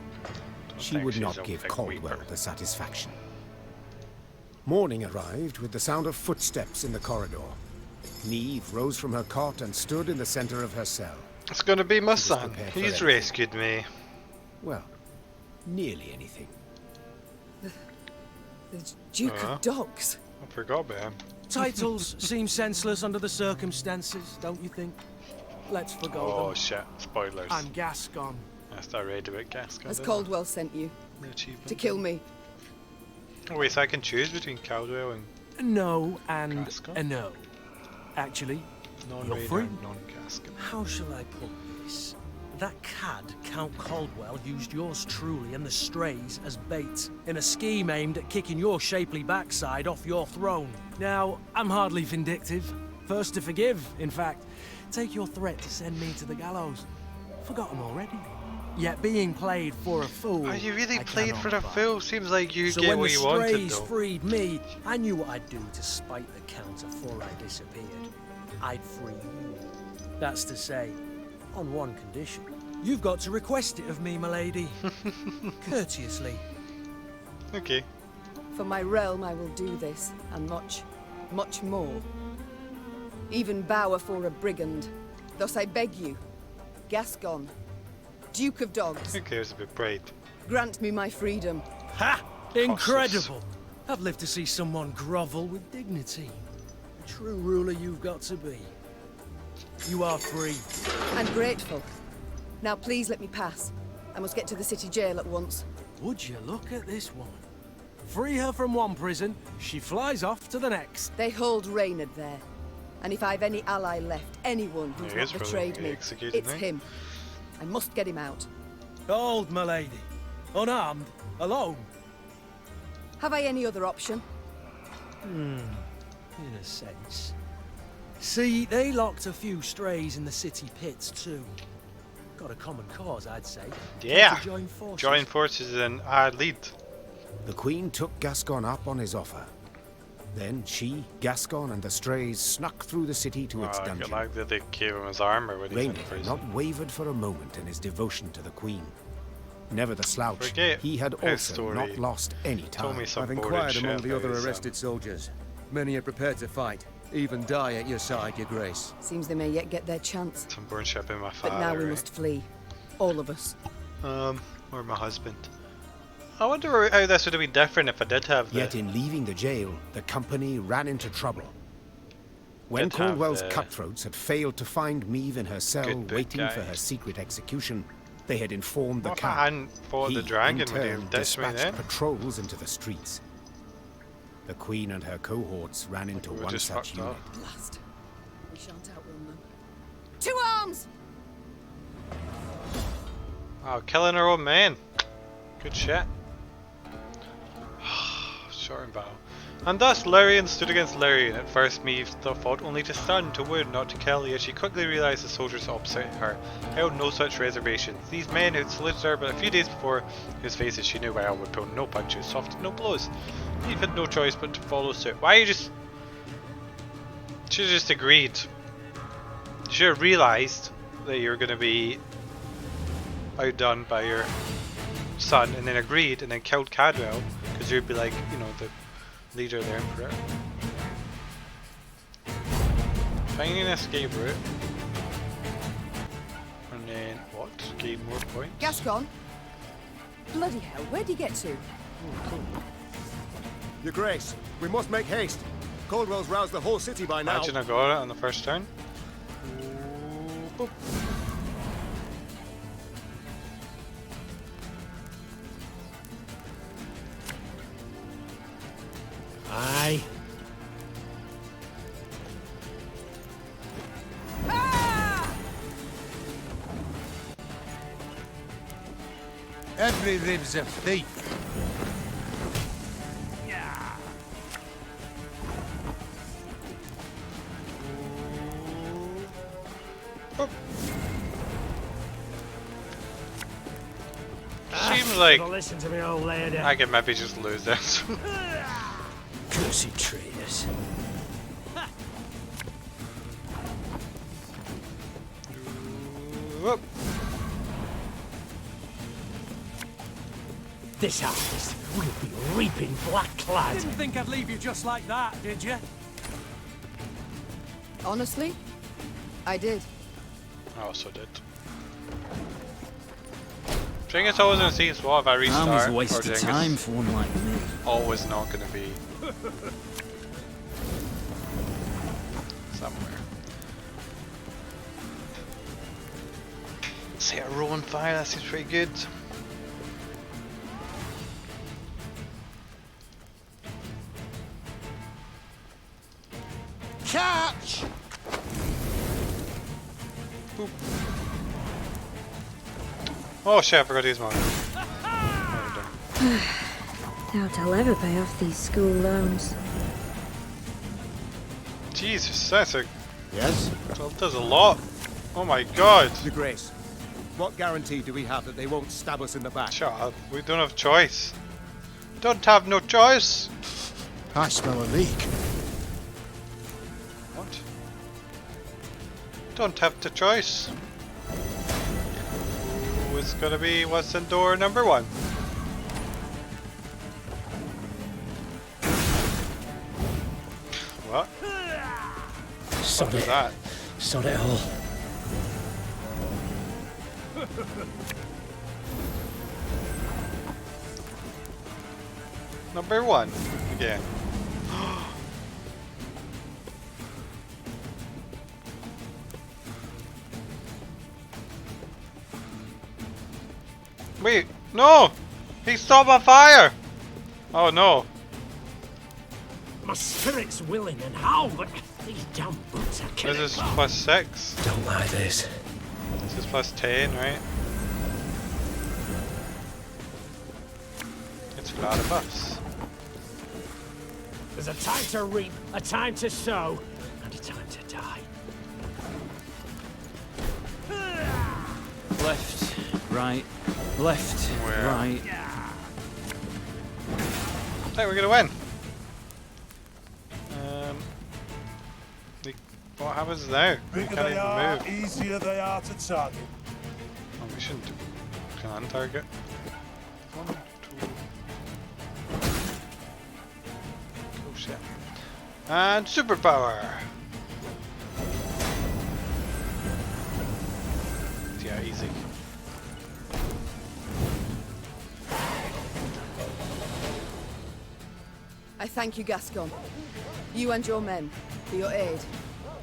she think would she's not a give big Caldwell weeper. the satisfaction. Morning arrived with the sound of footsteps in the corridor. Neve rose from her cot and stood in the center of her cell. It's gonna be my was son. prepared for He's anything. rescued me. Well, nearly anything. The Duke of Dogs. I forgot about him. Titles seem senseless under the circumstances, don't you think? Let's forgo Oh them. shit, spoilers. I'm Gascon. I started reading about Gascon. Has didn't Caldwell sent you I? The achievement. to kill me? Oh, wait, so I can choose between Caldwell and No and Gascon? a no. Actually, non-radar free. and non-Gascon. how shall I put this? That cad, Count Caldwell, used yours truly and the strays as bait in a scheme aimed at kicking your shapely backside off your throne. Now, I'm hardly vindictive. First to forgive, in fact. Take your threat to send me to the gallows. Forgotten already. Yet being played for a fool. Are you really I played cannot for the buy. fool? Seems like you So get when what the you wanted, strays though. freed me, I knew what I'd do to spite the Count afore I disappeared. I'd free you. That's to say, on one condition. You've got to request it of me, my lady. Courteously. Okay. For my realm I will do this, and much, much more. Even bow afore a brigand. Thus I beg you, Gascon, Duke of Dogs, Who cares about pride? grant me my freedom. Ha! Incredible! I've lived to see someone grovel with dignity. A true ruler you've got to be. You are free. And grateful. Now please let me pass. I must get to the city jail at once. Would you look at this woman? Free her from one prison, she flies off to the next. They hold Reynard there. And if I've any ally left, anyone who's Yeah, not he's probably betrayed gonna be me, executed, it's eh? him. I must get him out. Hold, my lady. Unarmed, alone. Have I any other option? In a sense. See, they locked a few strays in the city pits too. Got a common cause, I'd say. Yeah. To join forces. Join forces and I lead. The Queen took Gascon up on his offer. Then she, Gascon, and the strays snuck through the city to its I dungeon. like that they gave him his armor when he's in Reynard had prison. not wavered for a moment in his devotion to the Queen. Never the slouch, Forget he had his also story. not lost any Told time. me some I've boring inquired shit among the about other his, arrested soldiers. Many are prepared to fight, even die at your side, your grace. Seems they may yet get their chance. some boring shit about my But father. now we right? must flee. All of us. Or my husband. I wonder how this would have been different if I did have the... Yet in leaving the jail, the company ran into trouble. When Did have Caldwell's the cutthroats had failed to find Meave in her cell good book waiting for guy. her secret execution, they had informed the What if I Count. hadn't fought He, the dragon in when he turn, ditched me dispatched then? patrols into the streets. The Queen and her cohorts ran into We one just such fucked unit. up. Blast. We shan't outrun them. To arms! Wow, killing her own men. Good shit. Short in battle. And thus Larian stood against Larian. At first Maeve fought only to stun, to wound, not to kill, yet she quickly realised the soldiers opposite her held no such reservations. These men who had saluted her but a few days before, whose faces she knew well would pull no punches, softened no blows. Maeve had no choice but to follow suit. Why you just... Should have just agreed. You should have realised that you were going to be outdone by your son and then agreed and then killed Cadwell, because you'd be like, you know, the leader of the Emperor. Finding an escape route. And then, what? Gain more points? Gascon? Bloody hell, where'd you get to? Oh, cool. Your Grace, we must make haste. Caldwell's roused the whole city by now. Imagine I got it on the first turn. Boop. Aye. Every rib's a thief. Seems like Listen to me, old lady. I could maybe just lose this. Cursed traitors. Whoop. This harvest will be reaping black clad. Didn't think I'd leave you just like that, did you? Honestly, I did. I also did. I think it's always gonna see so what if I restart. Time was a or waste do of you think time it's for one like me. always not gonna be somewhere. Set a row on fire, that seems pretty good. Catch! Boop. Oh shit, I forgot to use mine. Doubt I'll ever pay off these school loans. Jesus, that's a... Yes? There's a lot. Oh my god. Your Grace, what guarantee do we have that they won't stab us in the back? Shut up. We don't have choice. Don't have no choice. I smell a leak. What? Don't have the choice. Ooh, it's gonna be what's in door number 1. What? Sod What is it. that? Sod it all. Number 1 again. Wait, no! He stopped my fire! Oh no. My spirit's willing and how, but these damn boots are killing This is me. plus 6. Don't like this. This is plus 10, right? It's a lot of buffs. There's a time to reap, a time to sow, and a time to die. Left, right, left, Where? right. I think we're gonna win. What happens now? We Bigger can't they even are, move. easier they are to target. Oh, we shouldn't do. Can target. 1, 2. Oh shit. And superpower. Yeah, easy. I thank you, Gascon. You and your men, for your aid.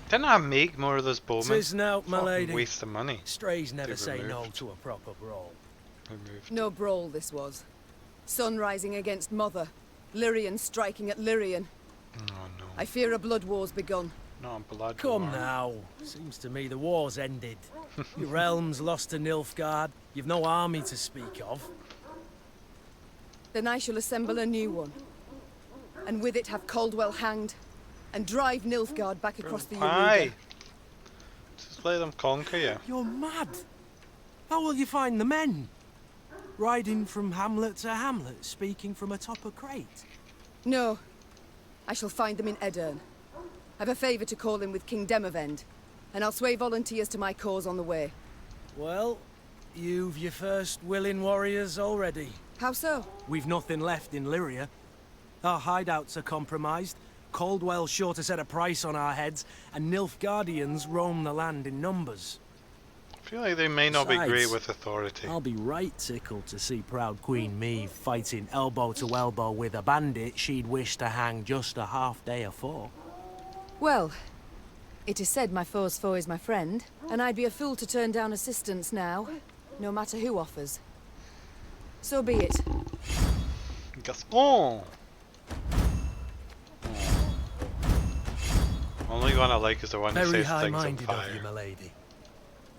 Didn't I make more of those bowmen? Tis now, my Fucking lady. waste of money. Strays never They say no removed. to a proper brawl. Removed. No brawl this was. Sun rising against Mother. Lyrian striking at Lyrian. Oh no. I fear a blood war's begun. No blood. Come war. now. Seems to me the war's ended. Your realm's lost to Nilfgaard. You've no army to speak of. Then I shall assemble a new one. And with it have Caldwell hanged. And drive Nilfgaard back across the Why? Yaruga. Just let them conquer you. You're mad. How will you find the men? Riding from hamlet to hamlet, speaking from atop a crate? No. I shall find them in Edirn. I've a favour to call in with King Demavend. And I'll sway volunteers to my cause on the way. Well, you've your first willing warriors already. How so? We've nothing left in Lyria. Our hideouts are compromised. Caldwell's sure to set a price on our heads, and Nilfgaardians roam the land in numbers. I feel like they may not be great Besides, with authority. I'll be right tickled to see proud Queen Maeve fighting elbow to elbow with a bandit she'd wish to hang just a half day afore. Well, it is said my foe's foe is my friend, and I'd be a fool to turn down assistance now, no matter who offers. So be it. Gaston! Only one I like is the one that Very says things on high-minded of fire. you, my lady.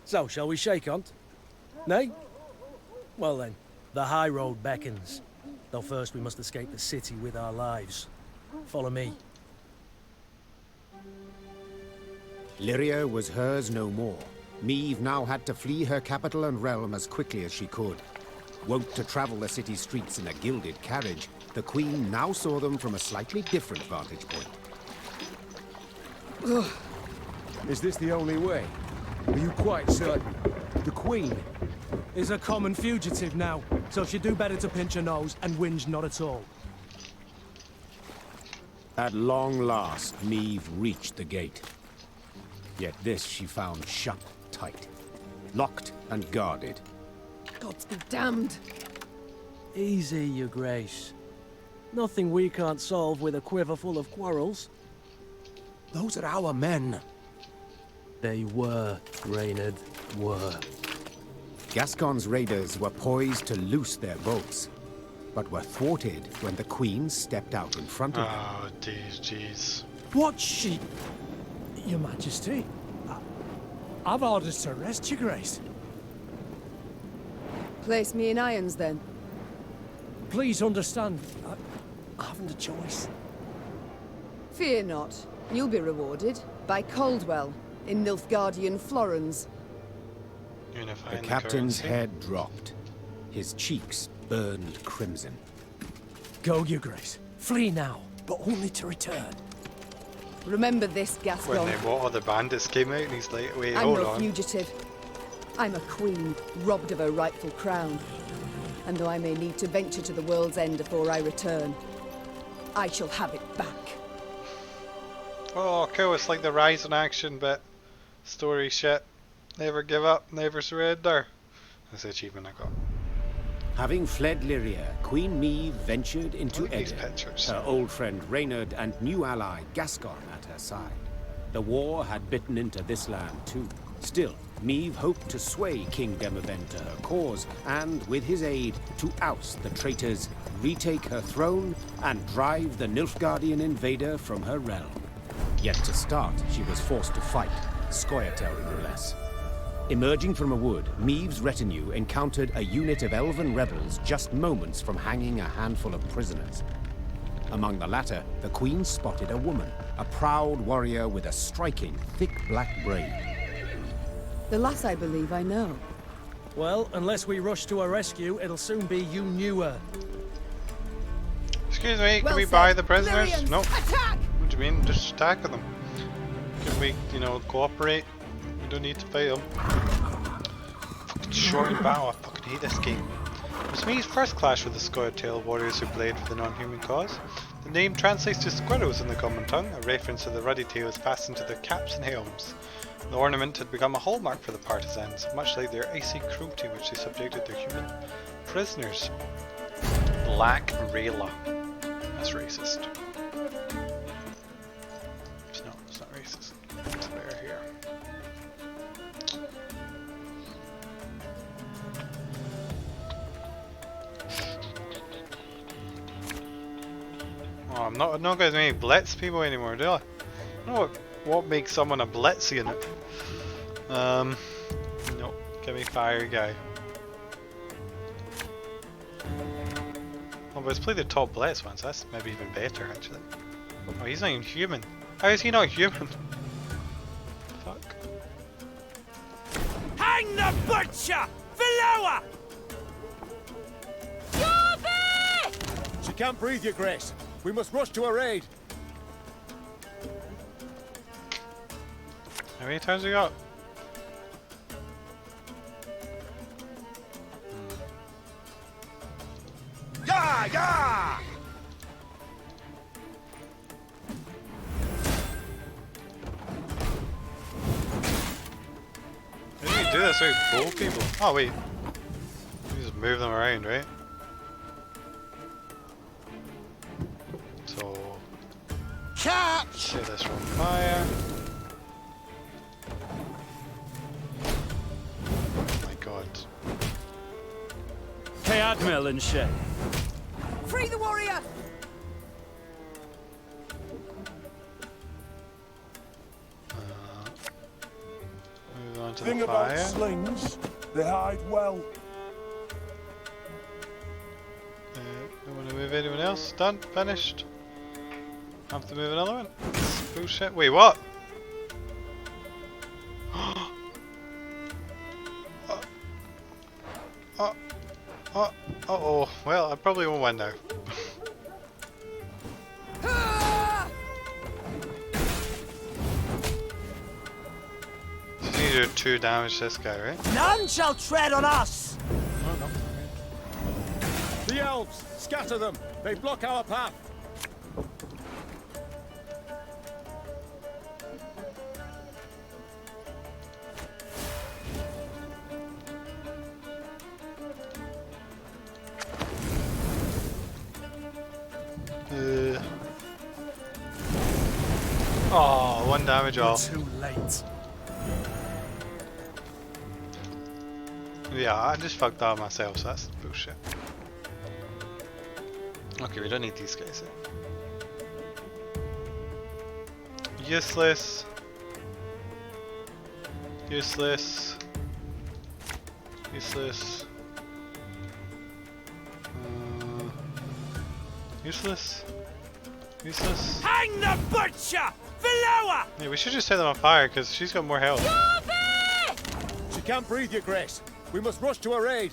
So, shall we shake on't? Nay? Well then, the high road beckons. Though first we must escape the city with our lives. Follow me. Lyria was hers no more. Maeve now had to flee her capital and realm as quickly as she could. Wont to travel the city streets in a gilded carriage, the Queen now saw them from a slightly different vantage point. Is this the only way? Are you quite certain? The Queen? Is a common fugitive now, so she'd do better to pinch her nose and whinge not at all. At long last, Maeve reached the gate. Yet this she found shut tight, locked and guarded. Gods be damned. Easy, your grace. Nothing we can't solve with a quiver full of quarrels. Those are our men. They were, Reynard, were. Gascon's raiders were poised to loose their bolts, but were thwarted when the Queen stepped out in front of them. Oh, jeez. What she... Your Majesty, I've orders to arrest your grace. Place me in irons, then. Please understand, I haven't a choice. Fear not. You'll be rewarded by Caldwell in Nilfgaardian Florence. Unifying The captain's currency. head dropped. His cheeks burned crimson. Go, your grace. Flee now, but only to return. Remember this, Gascon. When what other bandits came out and he's like, wait, I'm hold no on. fugitive. I'm a queen, robbed of her rightful crown. And though I may need to venture to the world's end before I return, I shall have it back. Oh, cool, it's like the Rise in Action bit. Story shit. Never give up, never surrender. That's the achievement I got. Having fled Lyria, Queen Maeve ventured into Look at these Edirn, pictures. her old friend Reynard and new ally Gascon at her side. The war had bitten into this land too. Still, Maeve hoped to sway King Demavend to her cause, and with his aid, to oust the traitors, retake her throne, and drive the Nilfgaardian invader from her realm. Yet to start, she was forced to fight, Scoia'tael no less. Emerging from a wood, Maeve's retinue encountered a unit of elven rebels just moments from hanging a handful of prisoners. Among the latter, the Queen spotted a woman, a proud warrior with a striking, thick black braid. The lass I believe I know. Well, unless we rush to her rescue, it'll soon be you knew her. Excuse me, can Well we said. buy the prisoners? Lyrians, No. attack! What do you mean? Just attack them. Can we, cooperate? We don't need to fight them. Fucking short in battle, I fucking hate this game. It was Maeve's first clash with the Scoia'tael warriors who blade for the non-human cause. The name translates to squirrels in the common tongue, a reference to the ruddy tails fastened to their caps and helms. The ornament had become a hallmark for the partisans, much like their icy cruelty which they subjected their human prisoners. Black Rayla. That's racist. It's not racist. It's better here. I'm not getting any blitz people anymore, do I? I don't know what makes someone a blitz unit. No, give me fire guy. Oh, but let's play the top blitz ones. That's maybe even better actually. Oh, he's not even human. How is he not human? Fuck. Hang the butcher! Below! She can't breathe, Your Grace. We must rush to her aid. How many times we got? Yeah, yeah! How do you do this with both people? Oh wait. You just move them around, right? So Catch! set this on fire. Oh my god. Admiral and Shay. Free the warrior! Move on to Thing the about fire. slings, they hide well. Don't want to move anyone else. Done. Finished. Have to move another one. Bullshit. Wait, what? Uh-oh. Well, I probably won't win now. Just need to do 2 damage to this guy, right? None shall tread on us! Oh, no. The elves! Scatter them! They block our path! Oh, 1 damage off. Too late. Yeah, I just fucked up myself, so that's bullshit. Okay, we don't need these guys then. Useless. Useless. Useless. Useless. Useless. Hang the butcher! Below! Yeah, we should just set them on fire because she's got more health. She can't breathe, Your Grace. We must rush to her aid.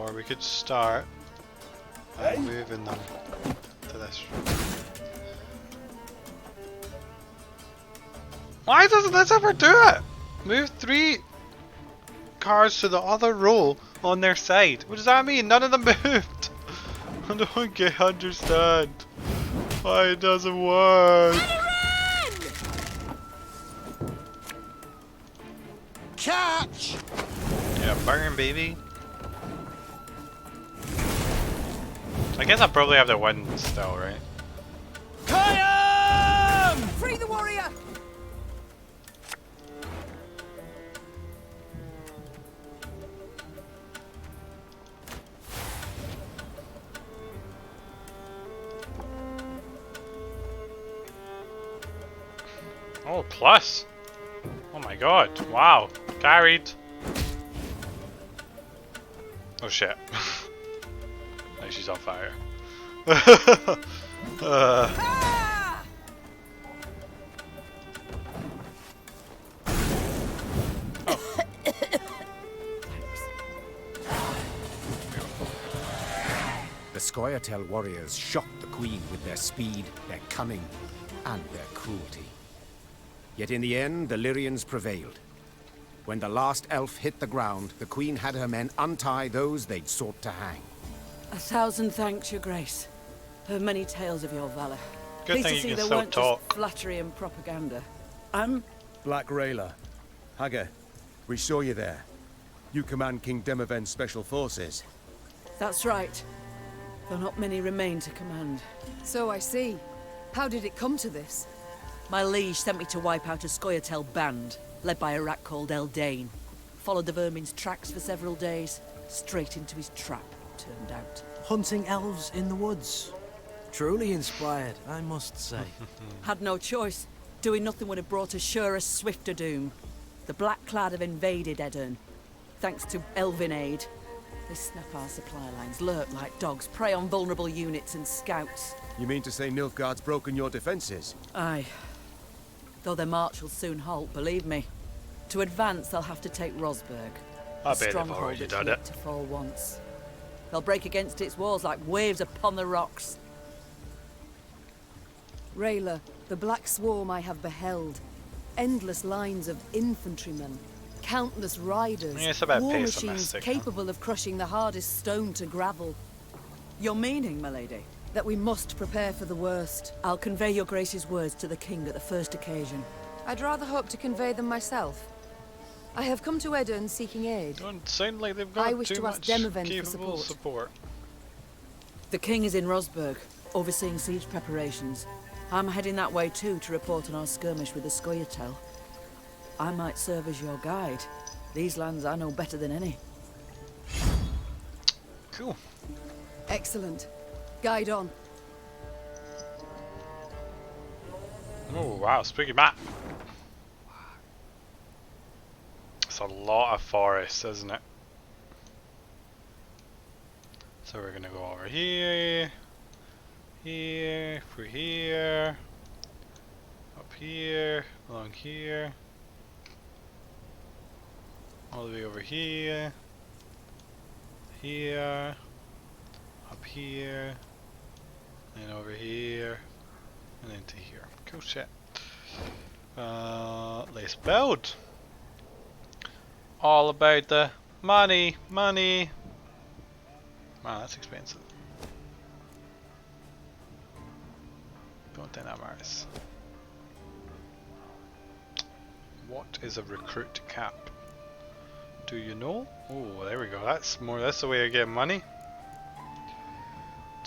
Or we could start by moving them to this. Why doesn't this ever do it? Move 3 cars to the other row on their side. What does that mean? None of them moved. I don't understand why it doesn't work. Catch! Yeah, burn, baby. I guess I probably have to win still, right? Free the warrior! Oh, plus! Oh my god, wow. Carried. Oh shit. Now she's on fire. The Scoia'tael warriors shocked the Queen with their speed, their cunning, and their cruelty. Yet in the end, the Lyrians prevailed. When the last elf hit the ground, the Queen had her men untie those they'd sought to hang. 1,000 thanks, Your Grace. Heard many tales of your valor. Good Pleased thing to you see can there still weren't talk. just flattery and propaganda. Black Rayla. Haga, we saw you there. You command King Demoven's special forces. That's right. Though not many remain to command. So I see. How did it come to this? My liege sent me to wipe out a Scoia'tael band, led by a rat called Eldane. Followed the vermin's tracks for several days, straight into his trap, turned out. hunting elves in the woods. Truly inspired, I must say. Had no choice. Doing nothing would have brought us sure a swifter doom. The Black Clad have invaded Edirn, thanks to Elven aid. They snap our supply lines, lurk like dogs, prey on vulnerable units and scouts. You mean to say Nilfgaard's broken your defences? Aye. Though their march will soon halt, believe me. To advance, they'll have to take Rosberg. I A bet they've stronghold already that's done yet it. to fall once. They'll break against its walls like waves upon the rocks. Rayla, the black swarm I have beheld. Endless lines of infantrymen. Countless riders. Yeah, it's about war pace on machines this thing, huh? capable of crushing the hardest stone to gravel. Your meaning, my lady? That we must prepare for the worst. I'll convey your grace's words to the king at the first occasion. I'd rather hope to convey them myself. I have come to Edirn seeking aid. Don't sound like they've got I wish too to ask much Demavend for capable support. The king is in Rosberg, overseeing siege preparations. I'm heading that way too to report on our skirmish with the Scoia'tael. I might serve as your guide. These lands I know better than any. Cool. Excellent. Guide on. Oh wow, spooky map. It's a lot of forest, isn't it? So we're gonna go over here, here, through here, up here, along here, all the way over here, here, up here, and over here, and into here. Cool shit. Let's build. All about the money, money. Wow, that's expensive. Don't think that matters. What is a recruit cap? Do you know? Oh, there we go. That's more. That's the way I get money.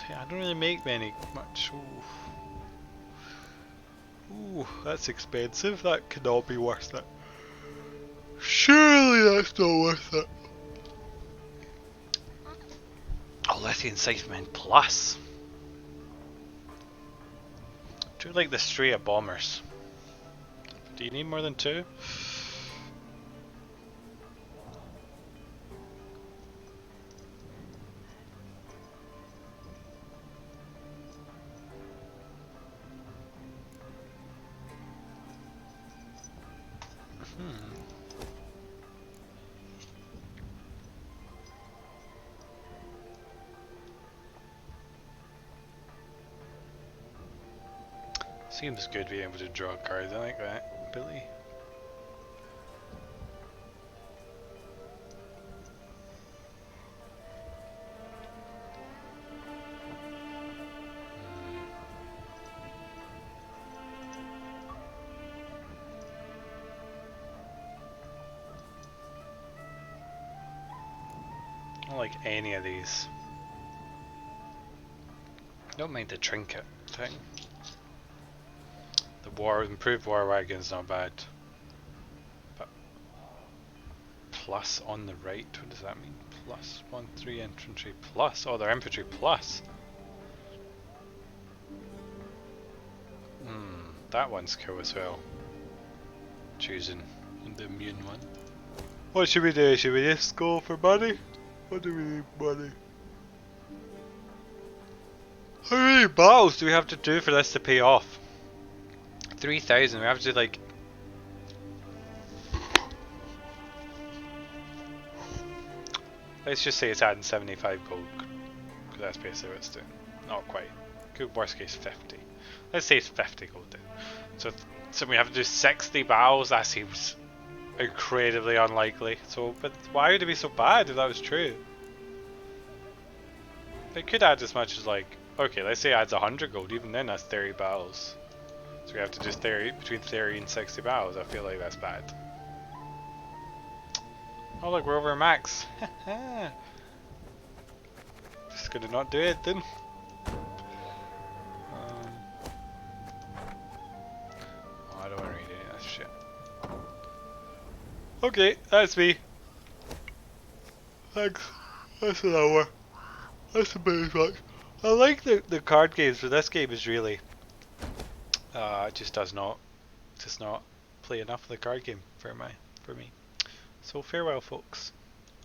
I don't really make much. Ooh, that's expensive. That could not be worth it. Surely that's not worth it. Oh, Lithian Scythemen Plus. Do you like the Straya bombers? Do you need more than 2? Seems good being able to draw cards, I like that. Billy. I don't like any of these. I don't mind the trinket thing. The improved war wagon's not bad. But plus on the right, what does that mean? Plus 1-3 infantry plus. Oh, they're infantry plus. That one's cool as well. Choosing the immune one. What should we do? Should we just go for money? What do we need money? How many battles do we have to do for this to pay off? 3,000, we have to do like... Let's just say it's adding 75 gold. Because that's basically what it's doing. Not quite. Good worst case 50. Let's say it's 50 gold then. So we have to do 60 battles, that seems incredibly unlikely. So, but why would it be so bad if that was true? It could add as much as like... Okay, let's say it adds 100 gold, even then that's 30 battles. So we have to do between 30 and 60 battles. I feel like that's bad. Oh look, we're over max. Just gonna not do it then. I don't want to read any of that shit. Okay, that's me. Thanks. That's an hour. That's a bit like. I like the card games, but this game is really it just does not play enough of the card game for me. So farewell, folks.